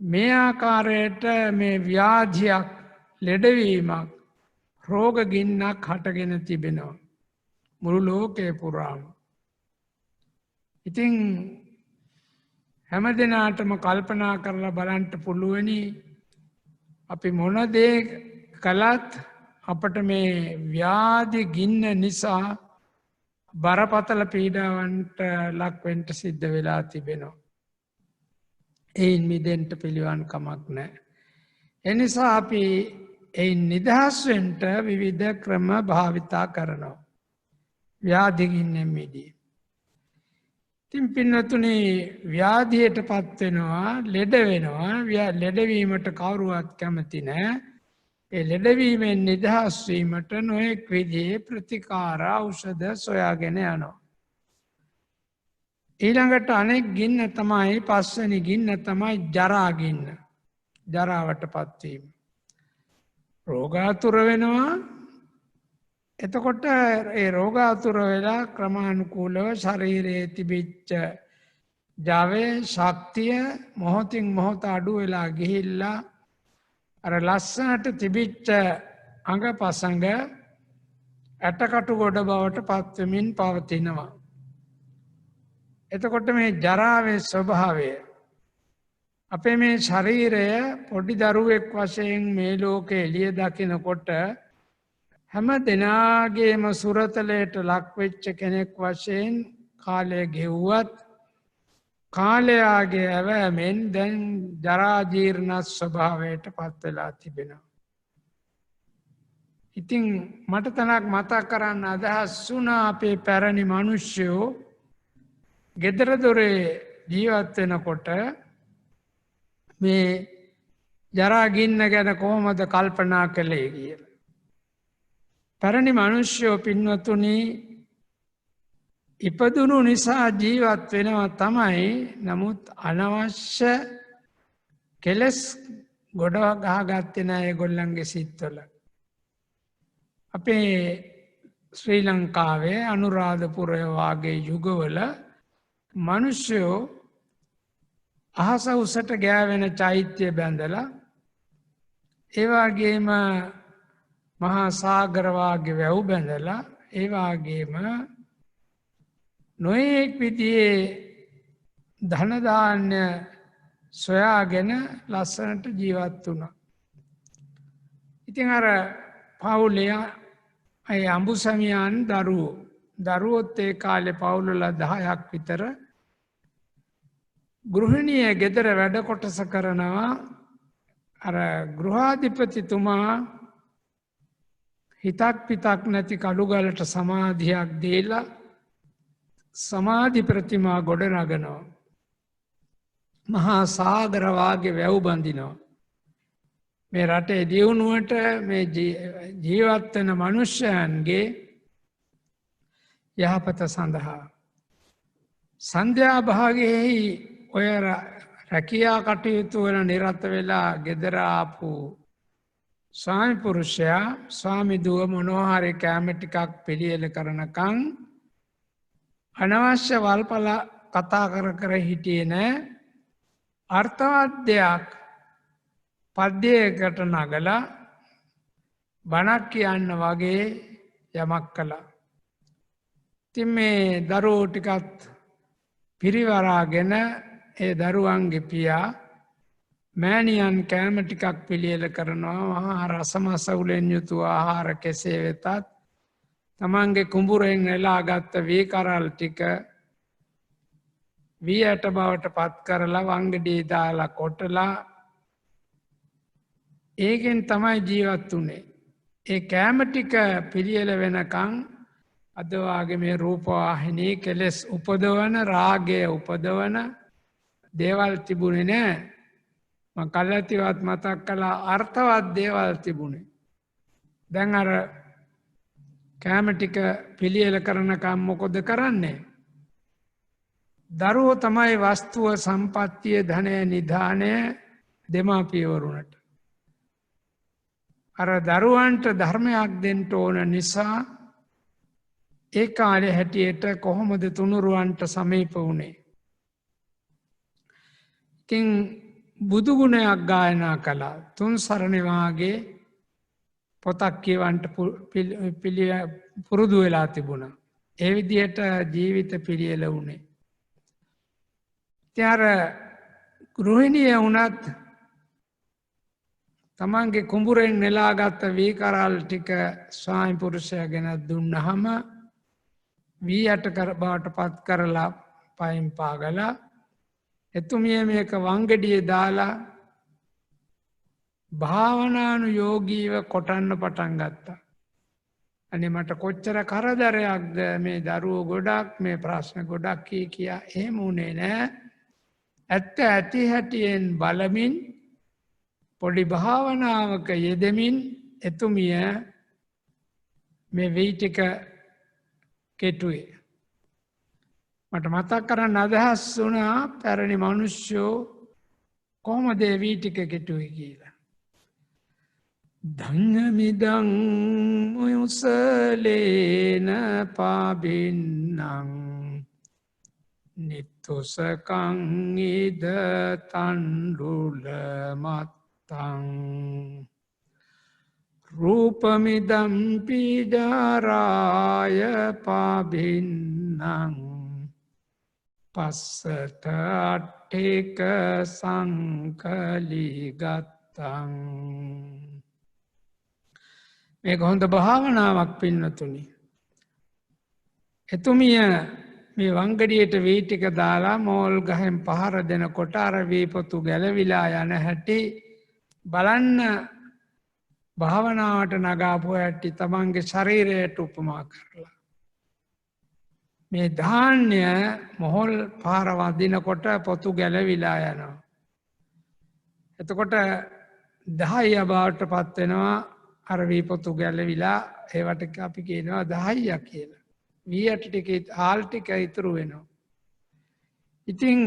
Speaker 1: මේ ආකාරයට මේ ව්‍යාධියක් ලෙඩවීමක් රෝග ගින්නක් හටගෙන තිබෙනවා. මුළු ලෝකේ පුරාම. ඉතින් හැම දෙනාටම කල්පනා කරලා බලන්ට පුළුවනි අපි මොනදේ කළත් අපට මේ ව්‍යාධි ගින්න නිසා බරපතල පීඩාවන්ට ලක්වෙන්ට සිද්ධ වෙලා තිබෙනවා. එයින් මිදෙන්ට පිළිවන් කමක් නෑ. එනිසා අපි එයින් නිදහස්වෙන්ට විවිධ ක්‍රම භාවිතා කරනවා. ව්‍යාධිගින්නෙන් මිදී. තින් පින්නතුනි ව්‍යාධියට පත්වෙනවා ලෙඩ වෙනවා ලෙඩවීමට කවුරුවත් කැමති නෑ. ඒ ලෙඩවීමෙන් නිදහස්වීමට නොයෙක් විදිහේ ප්‍රතිකාර ඖෂධ සොයාගෙන යනවා. ඊළඟට අනෙක් ගින්න තමයි පස්වැනි ගින්න තමයි ජරාගින්න. ජරාවට පත්වීම. රෝගාතුර වෙනවා. එතකොට ඒ රෝගාතුර වෙලා ක්‍රමානුකූලව ශරීරයේ තිබිච්ච ජවය ශක්තිය මොහොතින් මොහොත අඩු වෙලා ගිහිල්ලා අර ලස්සනට තිබිච්ච අඟ පසඟ ඇටකටු ගොඩ බවට පත්වමින් පවතිනවා. එතකොට මේ ජරාවේ ස්වභාවය අපේ මේ ශරීරය පොඩි දරුවෙක් වශයෙන් මේ ලෝකේ එළිය දකිනකොට හැම දෙනාගේම සුරතලයට ලක්වෙච්ච කෙනෙක් වශයෙන් කාලය ගෙව්වත් කාලයාගේ ඇවෑමෙන් දැන් ජරාජීර්ණ ස්වභාවයට පත්වෙලා තිබෙනවා. ඉතින් මට තනක් මතක් කරන්න අදහස් වුණා අපේ පැරණි මනුෂ්‍යයෝ ගෙදර දොරේ ජීවත් වෙනකොට මේ ජරාගින්න ගැන කොහොමද කල්පනා කළේ කියලා. පැරණි මනුෂ්‍යයෝ පින්වතුනි ඉපදුණු නිසා ජීවත් වෙනවා තමයි. නමුත් අනවශ්‍ය කෙලෙස් ගොඩ ගහගත්තේ නැහැ ඒගොල්ලන්ගේ සිත්වල. අපේ ශ්‍රී ලංකාවේ අනුරාධපුරය වාගේ යුගවල මනුෂ්‍යයෝ අහස උසට ගෑවෙන චෛත්‍ය බැඳලා ඒවාගේම මහා සාගරවාගේ වැව් බැඳලා ඒවාගේම නොයෙක් විදිහේ ධනධාන්‍ය සොයාගෙන ලස්සනට ජීවත් වුණා. ඉතින් අර පවුලේ අය අඹුසැමියන් දරුවොත් ඒ කාලේ පවුල්වල 10ක් විතර ගෘහිණිය ගෙදර වැඩ කොටස කරනවා. අර ගෘහාධිපතිතුමා හිතක් පිතක් නැති කඩුගලට සමාධියක් දීලා සමාධි ප්‍රතිමා ගොඩ නගනවා. මහා සාගරවාගේ වැව් බඳිනවා. මේ රටේ දියුණුවට මේ ජීවත්වන මනුෂ්‍යයන්ගේ යහපත සඳහා. සන්ධ්‍යා භාගයෙහි ඔය රැකියා කටයුතු වල නිරත වෙලා ගෙදර ආපු ස්වාමි පුරුෂයා ස්වාමිදුව මොනෝහරි කෑම ටිකක් පිළියෙල කරනකං අනවශ්‍ය වල්පල කතා කර හිටියේ නෑ. අර්ථවත් දෙයක් පද්‍යයකට නගලා බණක් කියන්න වගේ යමක් කළා. ඉතින් මේ දරුවෝ ටිකත් පිරිවරාගෙන ඒ දරුවන්ගේ පියා මෑණියන් කෑම ටිකක් පිළියෙල කරනවා. මහා රසමස උලෙන් යුතු ආහාර කෙසේ වෙතත් තමන්ගේ කුඹුරෙන් නෙලා ගත්ත වී කරල් ටික වී ඇට බවට පත් කරලා වංගඩිය දාලා කොටලා ඒකෙන් තමයි ජීවත් වුනේ. ඒ කෑම ටික පිළියෙල වෙනකන් අද වාගේ මේ රූපවාහිනී කෙලෙස් උපදවන රාගය උපදවන දේවල් තිබුණේ නෑ. මම කල්ලාතිවත් මතක් කළා අර්ථවත් දේවල් තිබුණේ. දැන් අර කෑම ටික පිළියෙල කරනකම් මොකද කරන්නේ? දරුවෝ තමයි වස්තුව සම්පත්තිය ධනය නිධානය දෙමාපියවරුන්ට. අර දරුවන්ට ධර්මයක් දෙන්න ඕන නිසා ඒ කාලේ හැටියට කොහොමද තුනුරුවන්ට සමීප වුණේ? ඉතින් බුදු ගුණයක් ගායනා කළා. තුන් සරණ වාගේ පොතක් කියවන්ට පුරුදු වෙලා තිබුණා. ඒ විදිහට ජීවිත පිළියෙල වුණේ. ඉතින් අර ගෘහිණිය වුණත් තමන්ගේ කුඹුරෙන් නෙලාගත්ත වී කරල් ටික ස්වාමි පුරුෂයා ගෙනත් දුන්නහම වී යට බවට පත් කරලා පයින් පාගලා එතුමිය මේක වංගෙඩිය දාලා භාවනානුයෝගීව කොටන්න පටන් ගත්තා. අනේ මට කොච්චර කරදරයක්ද මේ දරුවෝ ගොඩක් මේ ප්‍රශ්න ගොඩක් කියා එහෙම උනේ නෑ. ඇත්ත ඇති හැටියෙන් බලමින් පොඩි භාවනාවක යෙදෙමින් එතුමිය මේ වෙයි ටික කෙටුවේ. මට මතක් කරන්න අදහස් වුණා පැරණි මිනිස්සුෝ කොහොමද ඒ වී ටික කෙටුවේ කියලා. ධඤ්ඤමිදං මුසලේන පාබින්නං නිත්තුසකං ඉද තණ්ඩුල මත්තං රූපමිදම් පීඩාරාය පාබින්නං පස්සත අට්ඨේක සංකලිගත්තං. මේක හොඳ භාවනාවක් පින්නතුනි. එතුමිය මේ වංගඩියට වී ටික දාලා මෝල් ගහෙන් පහර දෙනකොට අර වී පොතු ගැලවිලා යන හැටි බලන්න භාවනාවට නගාපු හැටි තමන්ගේ ශරීරයට උපමා කරලා. මේ ධාන්‍ය මොහොල් පාර වදිනකොට පොතු ගැලවිලා යනවා. එතකොට 10 බවට පත් වෙනවා. අර වී පොතු ගැලවිලා ඒවට අපි කියනවා 10 කියලා. වී අට ටික ආල් ටික ඉතුරු වෙනවා. ඉතින්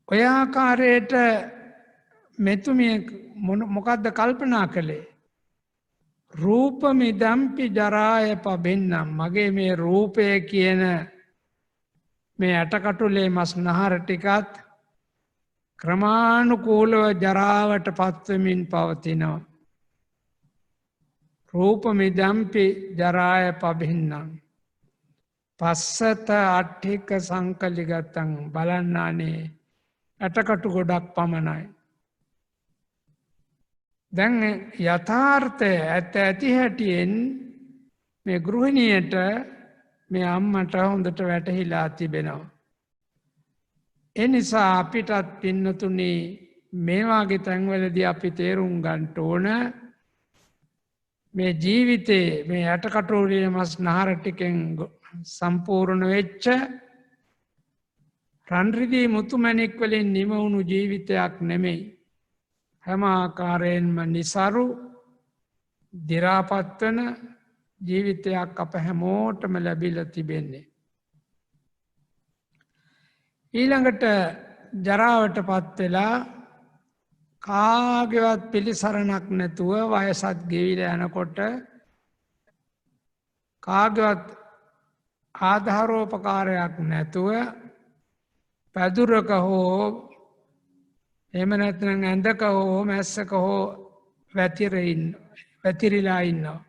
Speaker 1: ඔය ආකාරයට මෙතුමිය මොකද්ද කල්පනා කළේ? රූපමිදම්පි ජරාය පබෙන්නම්. මගේ මේ රූපය කියන මේ ඇටකටුලේ මස් නහර ටිකත් ක්‍රමානුකූලව ජරාවට පත්වෙමින් පවතිනවා. රූපමිදම්පි ජරාය පබෙන්නම්. පස්සත අට්ඨික සංකලිගතං. බලන්නානේ ඇටකටු ගොඩක් පමණයි. දැන් යථාර්ථය ඇති හැටියෙන් මේ ගෘහිණියට මේ අම්මට හොඳට වැටහිලා තිබෙනවා. ඒ නිසා අපිටත් පින්නතුනි මේ වගේ තැන්වලදී අපි තේරුම් ගන්න ඕන මේ ජීවිතේ මේ යටකටෝරිය මස් නහර ටිකෙන් සම්පූර්ණ වෙච්ච රන් රිදී මුතු මැණික් වලින් නිම වුණු ජීවිතයක් නෙමෙයි. හැම ආකාරයෙන්ම નિසරු දි รา පත් වෙන ජීවිතයක් අප හැමෝටම ලැබිලා තිබෙන්නේ. ඊළඟට ජරාවට පත් වෙලා කාගේවත් පිළිසරණක් නැතුව වයසත් ගෙවිලා යනකොට කාගේවත් ආධාරෝපකාරයක් නැතුව පැදුරක හෝ එහෙම නැත්නම් ඇඳක හෝ මැස්සක හෝ වැතිරිලා ඉන්නවා.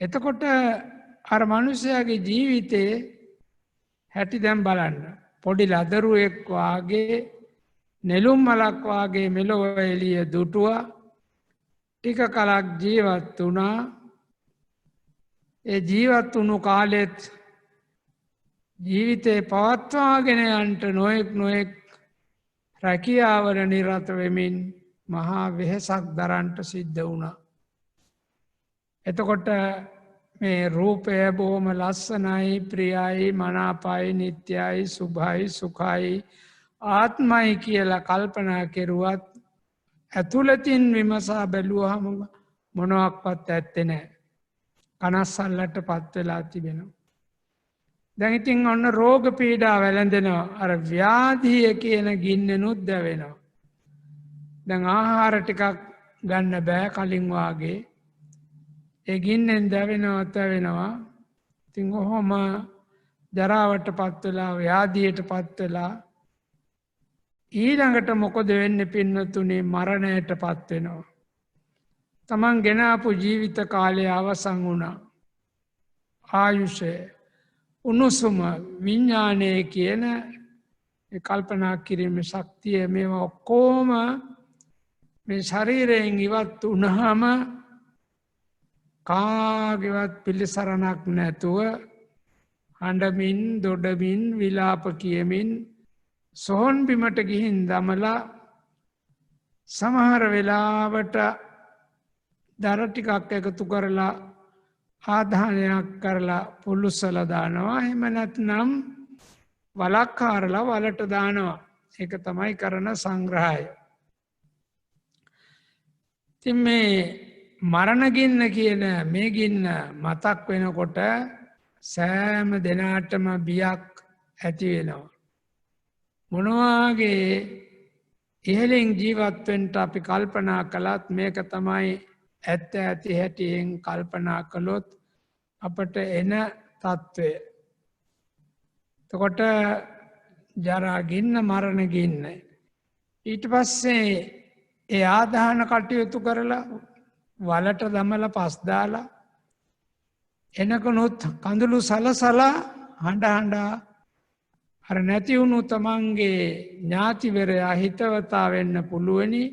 Speaker 1: එතකොට අර මිනිසයාගේ ජීවිතේ හැටි දැන් බලන්න. පොඩි ලදරුවෙක් වාගේ නෙළුම් මලක් වාගේ මෙලොව එළිය දුටුවා. ටික කලක් ජීවත් වුණා. ඒ ජීවත් වුණු කාලෙත් ජීවිතේ පවත්වාගෙන යන්න නොයෙක් රැකියාවල නිරත වෙමින් මහා වෙහෙසක් දරන්නට සිද්ධ වුණා. එතකොට මේ රූපය බොහොම ලස්සනයි, ප්‍රියයි, මනාපයි, නිට්ටයයි, සුභයි, සුඛයි, ආත්මයි කියලා කල්පනා කෙරුවත් ඇතුළතින් විමසා බැලුවහම මොනවක්වත් ඇත්තේ නැහැ. කනස්සල්ලට පත් වෙලා තිබෙනවා. දැන් ඉතින් ඔන්න රෝග පීඩා වැළඳෙනවා. අර ව්‍යාධිය කියන ගින්නෙනුත් දැවෙනවා. දැන් ආහාර ටිකක් ගන්න බෑ කලින් වාගේ. ඒ ගින්නෙන් දැවෙනවා තැවෙනවා. ඉතින් ඔහොම ජරාවට පත් වෙලා ව්‍යාධියට පත් වෙලා ඊළඟට මොකද වෙන්නේ පින්නතුනේ? මරණයට පත් වෙනවා. තමන් ගෙනාපු ජීවිත කාලය අවසන් වුණා. ආයුෂය, උණුසුම, විඥානය කියන කල්පනා කිරීමේ ශක්තිය මේවා ඔක්කොම මේ ශරීරයෙන් ඉවත් වුණාම කාගේවත් පිළිසරණක් නැතුව හඬමින් දොඩමින් විලාප කියමින් සොහොන් බිමට ගිහින් දමලා සමහර වෙලාවට දර ටිකක් එකතු කරලා ආදානයක් කරලා පුල්ලුස්සලා දානවා. එහෙම නැත්නම් වලක් කාරලා වලට දානවා. ඒක තමයි කරන සංග්‍රහය. ඉතින් මේ මරණ ගින්න කියන මේ ගින්න මතක් වෙනකොට සෑම දෙනාටම බියක් ඇති වෙනවා. මොනවාගේ ඉහළින් ජීවත් වෙන්න අපි කල්පනා කළත් මේක තමයි ඇත්ත ඇති හැටියෙන් කල්පනා කළොත් අපට එන තත්ත්වය. එතකොට ජරා ගින්න මරණ ගින්න. ඊට පස්සේ ඒ ආදාන කටයුතු කරලා වලට දමලා පස් දාලා එනකනොත් කඳුළු සලසලා හඬ හඬා අර නැති වුණු තමන්ගේ ඥාතිවරයා හිතවතා වෙන්න පුළුවනි.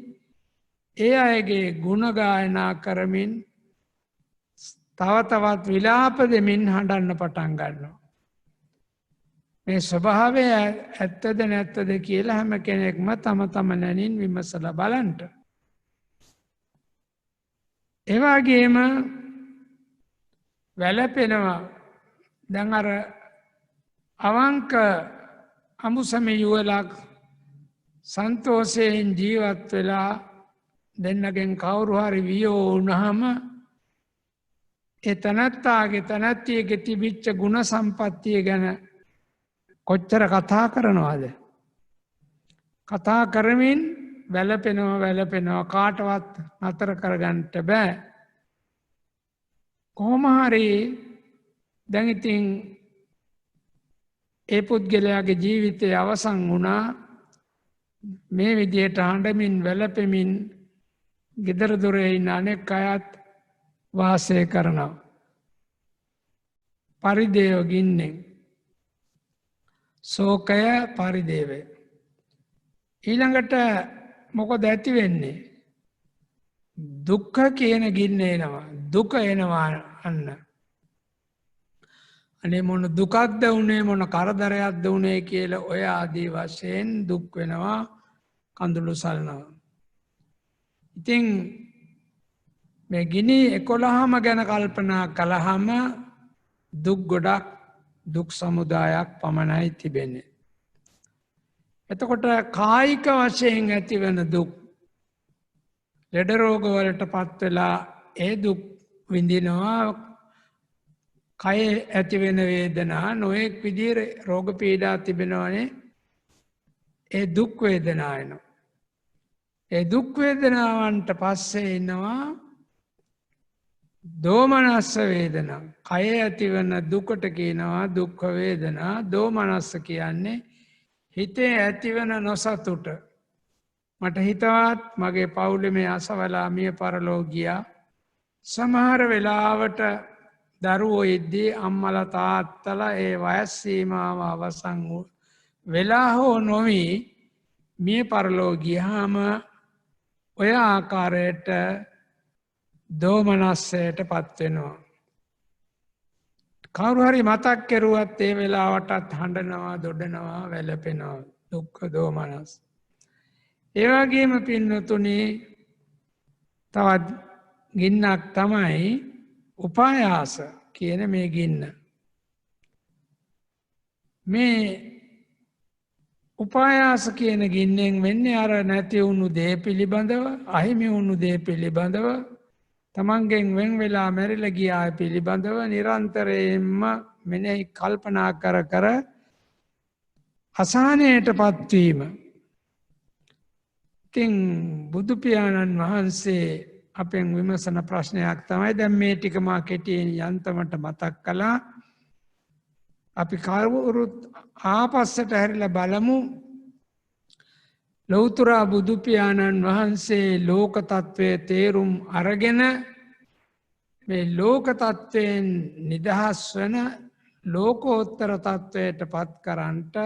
Speaker 1: ඒ අයගේ ගුණ ගායනා කරමින් තව තවත් විලාප දෙමින් හඬන්න පටන් ගන්නවා. මේ ස්වභාවය ඇත්තද නැත්තද කියලා හැම කෙනෙක්ම තම තම නැනින් විමසලා බලන්න. ඒ වගේම වැළපෙනවා. දැන් අර අවංක අමුසම යුවලක් සන්තෝෂයෙන් ජීවත් වෙලා දෙන්නගෙන් කවුරු හරි වියෝ වුණාම ඒ තනත්තාගේ තනත්තියගේ තිබිච්ච ගුණ සම්පත්තිය ගැන කොච්චර කතා කරනවද? කතා කරමින් වැළපෙනවා කාටවත් නතර කරගන්න බෑ. කොහොම හරි දැන් ඉතින් ඒ පුද්ගලයාගේ ජීවිතය අවසන් වුණා. මේ විදියට හඬමින් වැළපෙමින් ගෙදර දොරේ ඉන්න අනෙක් අයත් වාසය කරනවා. පරිදේව ගින්නෙන් ශෝකය පරිදේවය. ඊළඟට මොකද ඇති වෙන්නේ? දුක්ඛ කියන ගින්න එනවා. දුක එනවා අන්න. අනේ මොන දුකක්ද උනේ මොන කරදරයක්ද උනේ කියලා ඔය ආදී වශයෙන් දුක් වෙනවා, කඳුළු සලනවා. ඉතින් මේ ගිනි 11ම ගැන කල්පනා කළාම දුක් ගොඩක් දුක් සමුදායක් පමණයි තිබෙන්නේ. එතකොට කායික වශයෙන් ඇතිවන දුක් ලෙඩ රෝග වලට පත් වෙලා ඒ දුක් විඳිනවා. කය ඇතිවෙන වේදනා නොයෙක් විදිහේ රෝග පීඩා තිබෙනවනේ. ඒ දුක් වේදනා එනවා. ඒ දුක් වේදනාවන්ට පස්සේ එනවා දෝමනස්ස වේදනා. කය ඇතිවන දුකට කියනවා දුක්ඛ වේදනා. දෝමනස්ස කියන්නේ හිතේ ඇතිවන නොසතුට. මට හිතවත් මගේ පවුලේ මේ අසවලා මිය පරලෝ ගියා. සමහර වෙලාවට දරුවෝ ඉද්දී අම්මලා තාත්තලා ඒ වයස් සීමාව අවසන් වෙලා හෝ නොවි මිය පරලෝ ගියාම ඔය ආකාරයට දෝමනස්සයට පත් වෙනවා. කවුරු හරි මතක් කරුවත් ඒ වෙලාවටත් හඬනවා, දොඩනවා, වැළපෙනවා. දුක්ඛ දෝමනස්. ඒ වගේම පින්නතුනි තවත් ගින්නක් තමයි උපායාස කියන මේ ගින්න. මේ උපායාස කියන ගින්නෙන් වෙන්නේ අර නැති වුණු දේ පිළිබඳව, අහිමි වුණු දේ පිළිබඳව තමන්ගෙන් වෙන් වෙලා මැරිලා ගියා පිළිබඳව නිරන්තරයෙන්ම මෙනෙහි කල්පනා කර කර අසහනයටපත් වීම. ඉතින් බුදු පියාණන් වහන්සේ අපෙන් විමසන ප්‍රශ්නයක් තමයි දැන් මේ ටික මා කෙටියෙන් යන්තමට මතක් කළා. අපි කවුරුත් ආපස්සට හැරිලා බලමු. ලෞතර බුදු පියාණන් වහන්සේ ලෝක තත්වයේ තේරුම් අරගෙන මේ ලෝක තත්වයෙන් නිදහස් වන ලෝකෝත්තර තත්වයට පත් කරන්නට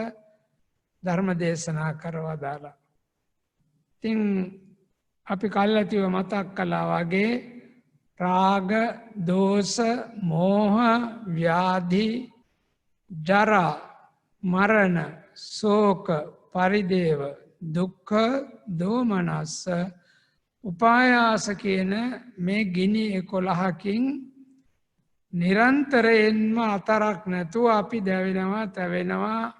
Speaker 1: ධර්ම දේශනා කරවදාලා. ඉතින් අපි කල්ැතිව මතක් කළා වගේ රාග, දෝෂ, මෝහ, ව්‍යාධි, ජරා, මරණ, ශෝක, පරිදේව, දුක්ඛ, දෝමනස්ස, උපායාස කියන මේ ගිනි 11කින් නිරන්තරයෙන්ම අතරක් නැතුව අපි දැවෙනවා, තැවෙනවා,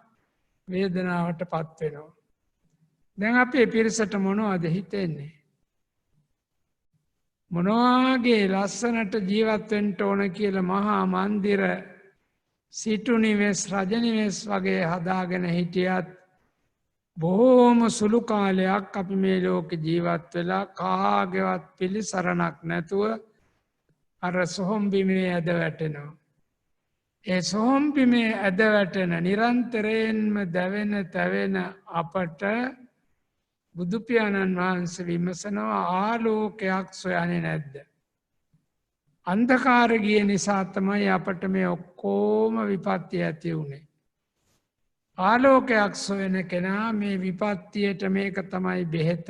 Speaker 1: වේදනාවට පත් වෙනවා. දැන් අපේ පිරිසට මොනවද හිතෙන්නේ? මොනවාගේ ලස්සනට ජීවත් වෙන්න ඕන කියලා මහා මන්දිර, සිටු නිවෙස්, රජ නිවෙස් වගේ හදාගෙන හිටියත් බොහෝම සුළු කාලයක් අපි මේ ලෝකේ ජීවත් වෙලා කාගේවත් පිළිසරණක් නැතුව අර සොහොන් බිමේ ඇද වැටෙනවා. ඒ සොහොන් බිමේ ඇද වැටෙන නිරන්තරයෙන්ම දැවෙන තැවෙන අපට බුදු පියාණන් වහන්සේ විමසනවා ආලෝකයක් සොයන්නේ නැද්ද? අන්ධකාර ගිය නිසා තමයි අපට මේ ඔක්කොම විපත්ති ඇති වුනේ. ආලෝකයක් සොයන කෙනා මේ විපත්තියට මේක තමයි බෙහෙත.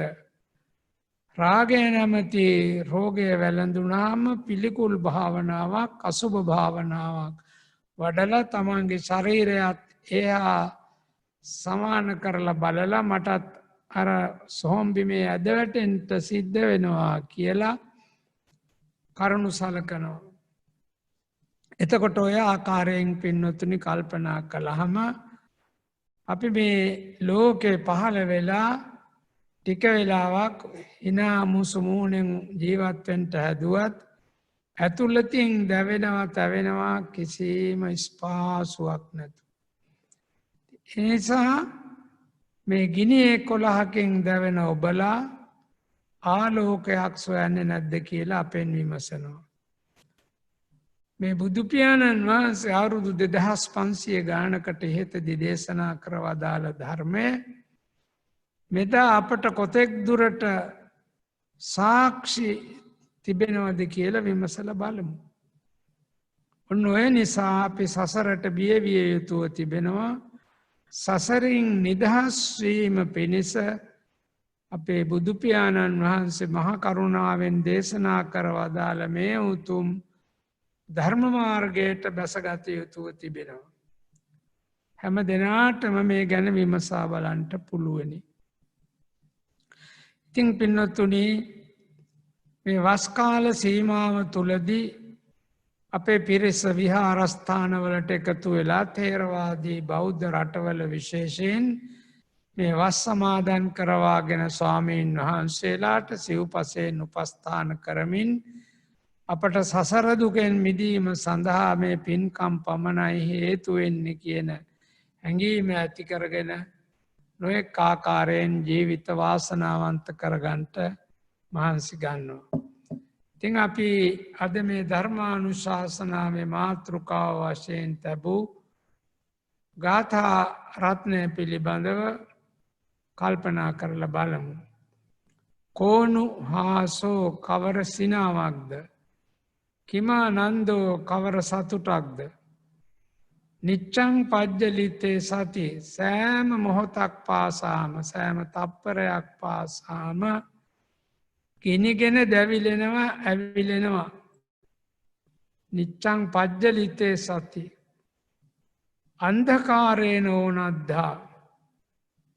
Speaker 1: රාගය නැමැති රෝගය වැළඳුනාම පිළිකුල් භාවනාවක්, අසුභ භාවනාවක් වඩලා තමන්ගේ ශරීරයත් එහා සමාන කරලා බලලා මටත් අර සොහොන් බිමේ ඇද වැටෙන්න සිද්ධ වෙනවා කියලා කරුණු සලකනවා. එතකොට ඔය ආකාරයෙන් පින්නතුනි කල්පනා කළාම අපි මේ ලෝකේ පහළ වෙලා ටික වෙලාවක් hina මුසුමුණෙන් ජීවත් වෙන්න හැදුවත් ඇතුළතින් දැවෙනවා, තැවෙනවා කිසිම ස්පාසුවක් නැතු. ඒ නිසා මේ ගිනි 11කින් දැවෙන ඔබලා ආලෝකයක් සොයන්නේ නැද්ද කියලා අපෙන් විමසනවා. මේ බුදු පියාණන් වහන්සේ අවුරුදු 2500 ගානකට ඉහතදී දේශනා කර වදාළ ධර්මය මෙදා අපට කොතෙක් දුරට සාක්ෂි තිබෙනවද කියලා විමසලා බලමු. ඔන්න ඔය නිසා අපි සසරට බිය යුතුව තිබෙනවා. සසරින් නිදහස් වීම පිණිස අපේ බුදු පියාණන් වහන්සේ මහා කරුණාවෙන් දේශනා කර වදාළ මේ උතුම් ධර්ම මාර්ගයට බැසගත යුතුව තිබෙනවා. හැම දිනාටම මේ ගැන විමසා බලන්න පුළුවනි. ඉතින් පින්නතුනි මේ වස් කාල සීමාව තුලදී අපේ පිරිස විහාරස්ථානවලට එකතු වෙලා ථේරවාදී බෞද්ධ රටවල විශේෂයෙන් මේ වස් සමාදන් කරවාගෙන ස්වාමීන් වහන්සේලාට සිව්පසයෙන් උපස්ථාන කරමින් අපට සසර දුකෙන් මිදීම සඳහා මේ පින්කම් පමණයි හේතු වෙන්නේ කියන හැඟීම ඇති කරගෙන නොයෙක් ආකාරයෙන් ජීවිත වාසනාවන්ත කරගන්නට මහන්සි ගන්නවා. ඉතින් අපි අද මේ ධර්මානුශාසනාවේ මාතෘකාව වශයෙන් තබූ ගාථා රත්නය පිළිබඳව කල්පනා කරලා බලමු. කෝනු හාසෝ කවර සිනාවක්ද? කිමා නන්දෝ කවර සතුටක්ද? නිච්ඡං පජ්ජලිතේ සති සෑම මොහොතක් පාසාම සෑම තප්පරයක් පාසාම කිනිගෙන දැවිලෙනවා ඇවිලෙනවා. නිච්ඡං පජ්ජලිතේ සති අන්ධකාරේන ඕනද්ධා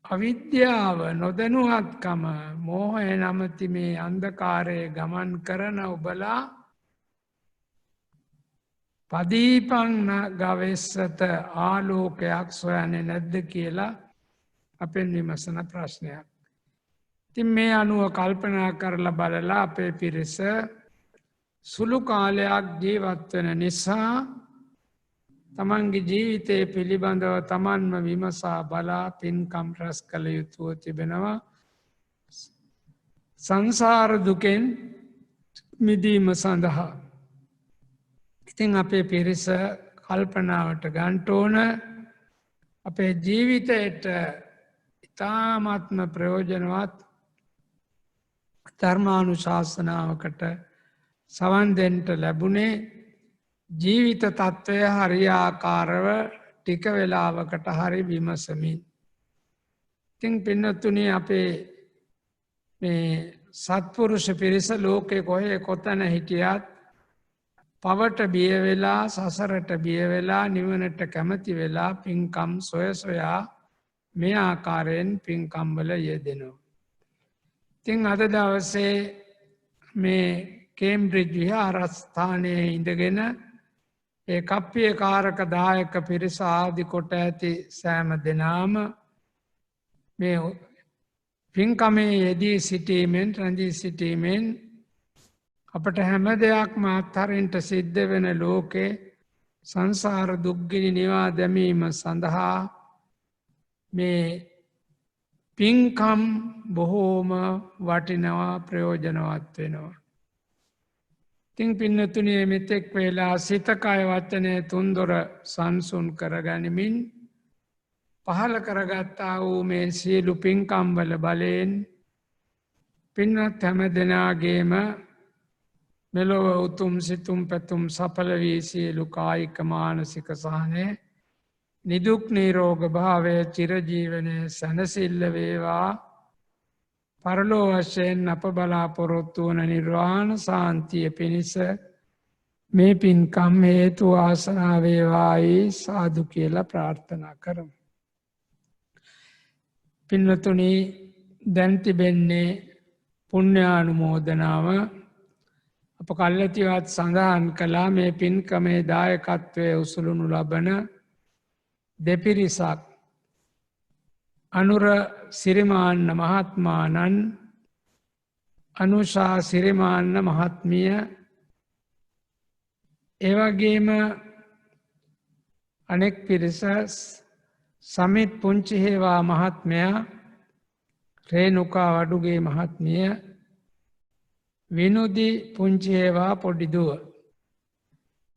Speaker 1: අවිද්‍යාව නොදැනුවත්කම මෝහය නමැති මේ අන්ධකාරයේ ගමන් කරන ඔබලා පදීපං ගවෙස්සත ආලෝකයක් සොයන්නේ නැද්ද කියලා අපෙන් විමසන ප්‍රශ්නයක්. ඉතින් මේ අනුව කල්පනා කරලා බලලා අපේ පිරිස සුළු කාලයක් ජීවත් වෙන නිසා තමන්ගේ ජීවිතය පිළිබඳව තමන්ම විමසා බලා පින්කම් රැස් කළ යුතුව තිබෙනවා. සංසාර දුකෙන් මිදීම සඳහා. ඉතින් අපේ පිරිස කල්පනාවට ගන්න ඕන අපේ ජීවිතයට ඉතාමත්ම ප්‍රයෝජනවත් ධර්මානුශාසනාවකට සවන් දෙන්න ලැබුණේ ජීවිත තත්ත්වය හරියාකාරව ටික වෙලාවකට හරි විමසමින්. ඉතින් පින්නතුනි අපේ මේ සත්පුරුෂ පිරිස ලෝකේ කොහේ කොතන හිටියත් පවට බිය වෙලා සසරට බිය වෙලා නිවනට කැමති වෙලා පින්කම් සොය සොයා මේ ආකාරයෙන් පින්කම් වල යෙදෙනවා. ඉතින් අද දවසේ මේ කේම්බ්‍රිජ් විහාරස්ථානයේ ඉඳගෙන ඒ කප්පිය කාරක දායක පිරිස ආදි කොට ඇති සෑම දෙනාම මේ පින්කමේ යෙදී සිටීමෙන් රැඳී සිටීමෙන් අපට හැම දෙයක්ම අත්හරින්ට සිද්ධ වෙන ලෝකේ සංසාර දුක්ගිනි නිවා දැමීම සඳහා මේ පින්කම් බොහෝම වටිනවා ප්‍රයෝජනවත් වෙනවා. ඉතින් පින්නතුනේ මෙතෙක් වෙලා සිත කය වචනය තුන්දොර සංසුන් කරගනිමින් පහළ කරගත්තා වූ මේ සියලු පින්කම් වල බලයෙන් පින්වත් හැම දෙනාගේම මෙලොව උතුම් සිතුම් පැතුම් සඵල වී සියලු කායික මානසික සහනය නිදුක් නිරෝග භාවය චිරජීවනය සැනසෙල්ල වේවා. පරලෝ වශයෙන් අප බලාපොරොත්තු වන නිර්වාණ සාන්තිය පිණිස මේ පින්කම් හේතු වාසනා වේවායි සාදු කියලා ප්‍රාර්ථනා කරමු. පින්වතුනි දැන් තිබෙන්නේ පුණ්‍යානුමෝදනාව. අප කල්ැතිවත් සඳහන් කළා මේ පින්කමේ දායකත්වය උසුලුණු ලබන දෙපිරිසක් අනුර සිරිමාන්න මහත්මානන් අනුෂා සිරිමාන්න මහත්මිය එවගේම අනෙක් පිරිස සමිත් පුංචිහේවා මහත්මයා රේනුකා වඩුගේ මහත්මිය විනුදි පුංචිහේවා පොඩිදුව.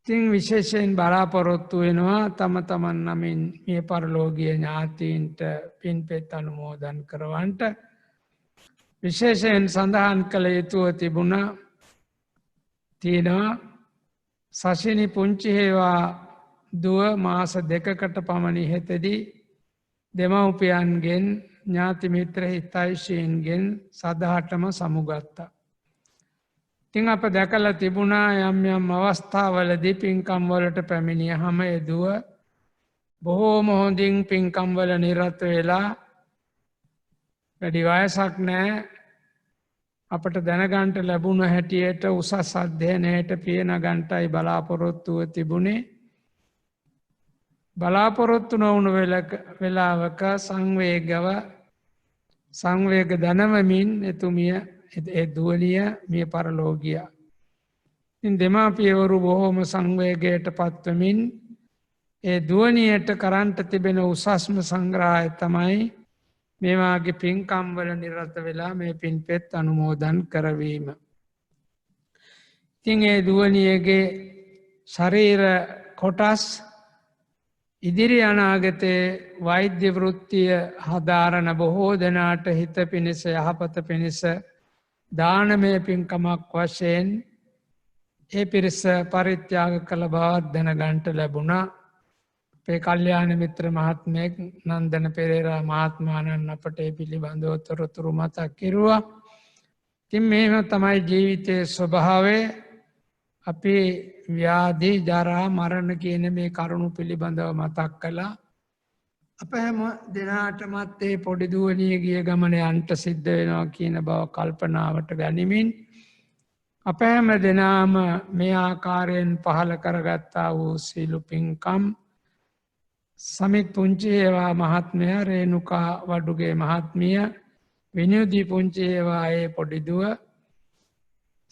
Speaker 1: ඉතින් විශේෂයෙන් බලාපොරොත්තු වෙනවා තම තමන් නමින් මේ පරලෝකීය ඥාතීන්ට පින්පෙත් අනුමෝදන් කරවන්නට. විශේෂයෙන් සඳහන් කළ යුතුව තියෙනවා සශිනි පුංචිහේවා දුව මාස 2කට පමණ ඉහතදී දෙමව්පියන්ගෙන් ඥාති මිත්‍ර හිතයිෂීන්ගෙන් සදහටම සමුගත්තා. ඉතින් අප දැකලා තිබුණා යම් යම් අවස්ථාවලදී පින්කම් වලට පැමිණියහම ඒ දුව බොහෝම හොඳින් පින්කම් වල නිරත වෙලා වැඩි වයසක් නැහැ. අපට දැනගන්න ලැබුණ හැටියට උසස් අධ්‍යයනයට පියන ගන්ටයි බලාපොරොත්තුව තිබුණේ. බලාපොරොත්තු නොවුණු වෙලාවක සංවේග දනවමින් එතුමිය දුවනිය මිය පරලෝකියා. ඉතින් දෙමාපියවරු බොහෝම සංවේගයට පත්වමින් ඒ දුවනියට කරන්ට තිබෙන උසස්ම සංග්‍රහය තමයි මේවාගේ පින්කම් වල නිරත වෙලා මේ පින්පෙත් අනුමෝදන් කරවීම. ඉතින් ඒ දුවනියගේ ශරීර කොටස් ඉදිරි අනාගතයේ වෛද්‍ය වෘත්තිය හදාරන බොහෝ දෙනාට හිත පිණිස යහපත පිණිස දානමය පින්කමක් වශයෙන් ඒ පිරිස පරිත්‍යාග කළ බවත් දැනගන්ට ලැබුණා. අපේ කල්යාණ මිත්‍ර මහත්මයෙක් නන්දන පෙරේරා මහත්මයාණන් අපට ඒ පිළිබඳව තොරතුරු මතක් කෙරුවා. ඉතින් මේව තමයි ජීවිතයේ ස්වභාවය. අපි ව්‍යාධි ජරා මරණ කියන මේ කරුණු පිළිබඳව මතක් කළා. අප හැම දෙනාටමත් ඒ පොඩි දුවනිය ගිය ගමන යන්ට සිද්ධ වෙනවා කියන බව කල්පනාවට ගනිමින් අප හැම දෙනාම මේ ආකාරයෙන් පහළ කරගත්තා වූ සීලු පින්කම් සමිත් පුංචිහේවා මහත්මයා රේනුකා වඩුගේ මහත්මිය විනුදි පුංචිහේවා ඒ පොඩිදුව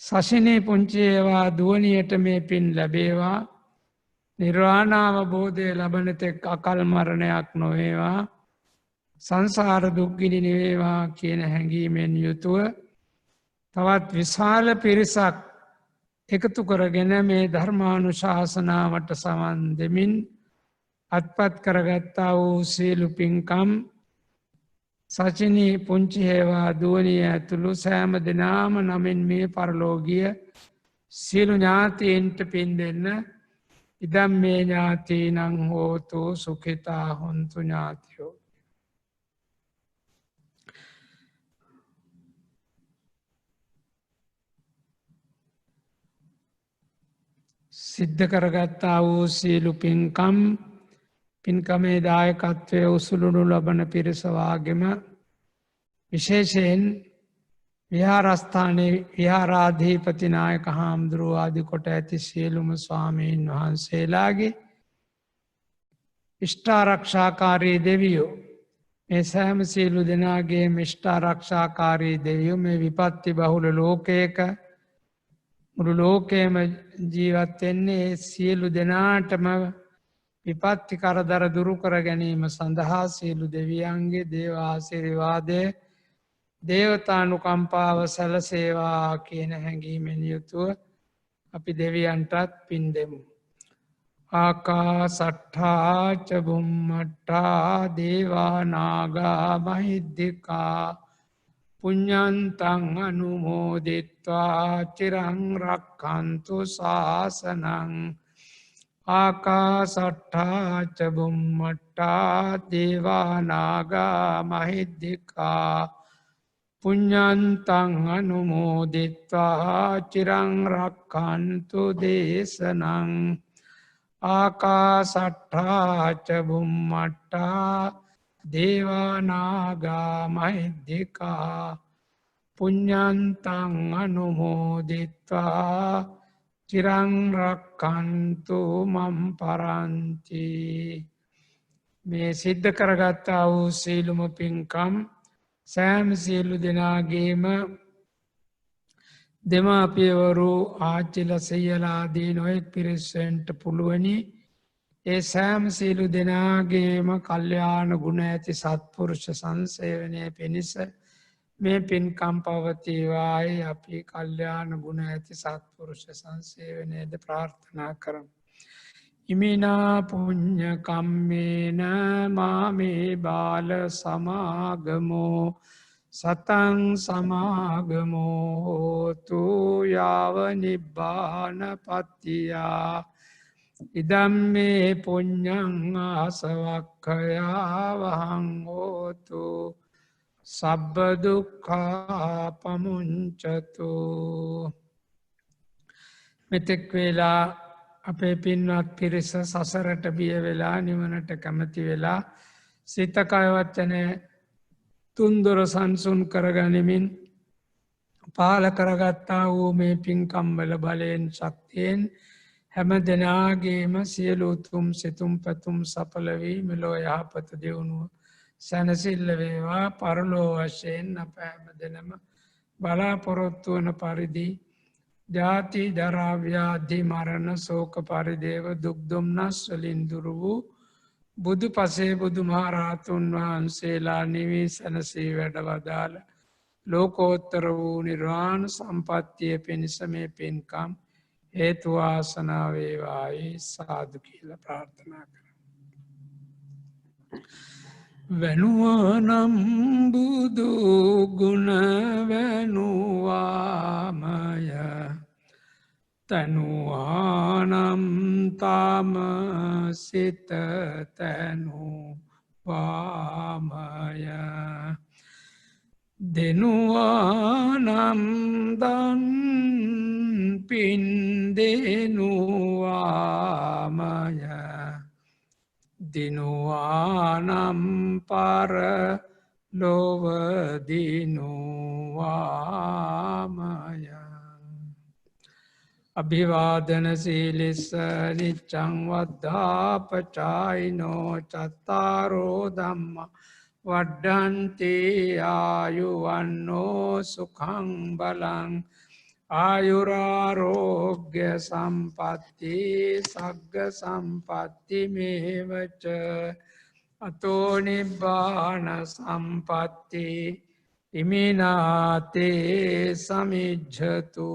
Speaker 1: සසිනේ පුංචි ඒවා දුවනියට මේ පින් ලැබේවා. නිර්වාණාවබෝධය ලබන තෙක් අකල් මරණයක් නොවේවා. සංසාර දුක්ගිනි නිවේවා කියන හැඟීමෙන් යුතුව තවත් විශාල පිරිසක් එකතු කරගෙන මේ ධර්මානුශාසනාවට සවන් දෙමින් අත්පත් කරගත්තා වූ සියලු පින්කම් සචිනී පුංචි හේවා දුවනිය ඇතුළු සෑම දෙනාම නමින් මේ පරලෝගිය සියලු ඥාතීන්ට පින් දෙන්න. ඉදම් මේ ඥාතීනං හෝතු සුඛිතා හොන්තු ඥාතියෝ. සිද්ධ කරගත්තා වූ සියලු පින්කම් පින්කමේ දායකත්වය උසුලුණු ලබන පිරිසවාගෙම විශේෂයෙන් විහාරස්ථානයේ විහාරාධීපති නායක හාමුදුරුවෝ ආදි කොට ඇති සියලුම ස්වාමීන් වහන්සේලාගේ ඉෂ්ඨාරක්ෂාකාරී දෙවියෝ මේ සෑම සියලු දෙනාගේ ඉෂ්ඨාරක්ෂාකාරී දෙවියෝ මේ විපත්ති බහුල ලෝකයක මුළු ලෝකයේම ජීවත් වෙන්නේ සියලු දෙනාටම විපත්ති කරදර දුරු කර ගැනීම සඳහා සියලු දෙවියන්ගේ දේව ආශිර්වාදය දේවතානුකම්පාව සැලසේවා කියන හැඟීමෙන් යුතුව අපි දෙවියන්ටත් පින් දෙමු. ආකාසට්ඨා ච බුම්මට්ඨා දේවා නාග මහිද්దికා පුඤ්ඤන්තං අනුමෝදිත්වා චිරං රක්ඛන්තු ශාසනං. ආකාසට්ඨා ච බුම්මට්ඨා දේවා නාග මහිද්దికා පුඤ්ඤන්තං අනුමෝදිත්වා චිරං රක්ඛන්තු දේශනං. ආකාසට්ඨා ච බුම්මට්ඨා දේවා නාග මහිද්దికා පුඤ්ඤන්තං අනුමෝදිත්වා චිරං රක්ඛන්තු මම් පරන්ති. මේ සිද්ධ කරගත්තා වූ සීලුම පින්කම් සෑම සියලු දෙනාගේම දෙමාපියවරු ආච්චිල සෙය්යලාදී නොයෙක් පිරිසෙන්ට පුළුවනි. ඒ සෑම සියලු දෙනාගේම කල්යාණ ගුණ ඇති සත්පුරුෂ සංසේවනය පිණිස මේ පින්කම් පවතිවායි අපි කල්යාණ ගුණ ඇති සත්පුරුෂ සංසේවනයද ප්‍රාර්ථනා කරමු. ඉමිනා පුඤ්ඤ කම්මේන මාමේ බාල සමාගමෝ සතං සමාගමෝ හෝතු යාව නිබ්බානපත්තියා. ඉදම්මේ පුඤ්ඤං ආසවක්ඛයා වහං හෝතු සබ්බ දුක්ඛා පමුංචතු. මෙතෙක් වේලා අපේ පින්වත් පිරිස සසරට බිය වෙලා නිවනට කැමති වෙලා සිත කය වචන තුන්දොර සංසුන් කරගනිමින් පාල කරගත්තා වූ මේ පින්කම් වල බලයෙන් ශක්තියෙන් හැම දෙනාගේම සියලු උතුම් සිතුම් පැතුම් සඵල වී මෙලොව යහපත දියුණුව සැනසෙල්ල වේවා. පරලෝ වශයෙන් අප හැම දෙනම බලාපොරොත්තු වන පරිදි ජාති ජරා ව්‍යාධි මරණ ශෝක පරිදේව දුක් දුම්නස් වලින් දුරු වූ බුදු පසේ බුදුමහරහතුන් වහන්සේලා නිවී සැනසී වැඩ වදාළ ලෝකෝත්තර වූ නිර්වාණ සම්පත්තිය පිණිස මේ පින්කම් හේතු වාසනා වේවායි සාදු කියලා ප්‍රාර්ථනා කරමු. වෙනුවනම් බුදු ගුණ වෙනුවාමය තනුවානම් තාම සිත තනුවාමය දෙනුවානම් දන් පින් දෙනුවාමය දිනුවානම් පර ලොව දිනුවාමය. අභිවාදන සීලිස්ස නිච්ඡං වද්ධාපචායිනෝ චත්තාරෝ ධම්මා වඩ්ඩන්ති ආයුවන්නෝ සුඛං බලං आयुरारोग्य संपत्ति सग्ग संपत्ति मेवच अतो निब्बाण संपत्ति इमिनाते समिज्झतु।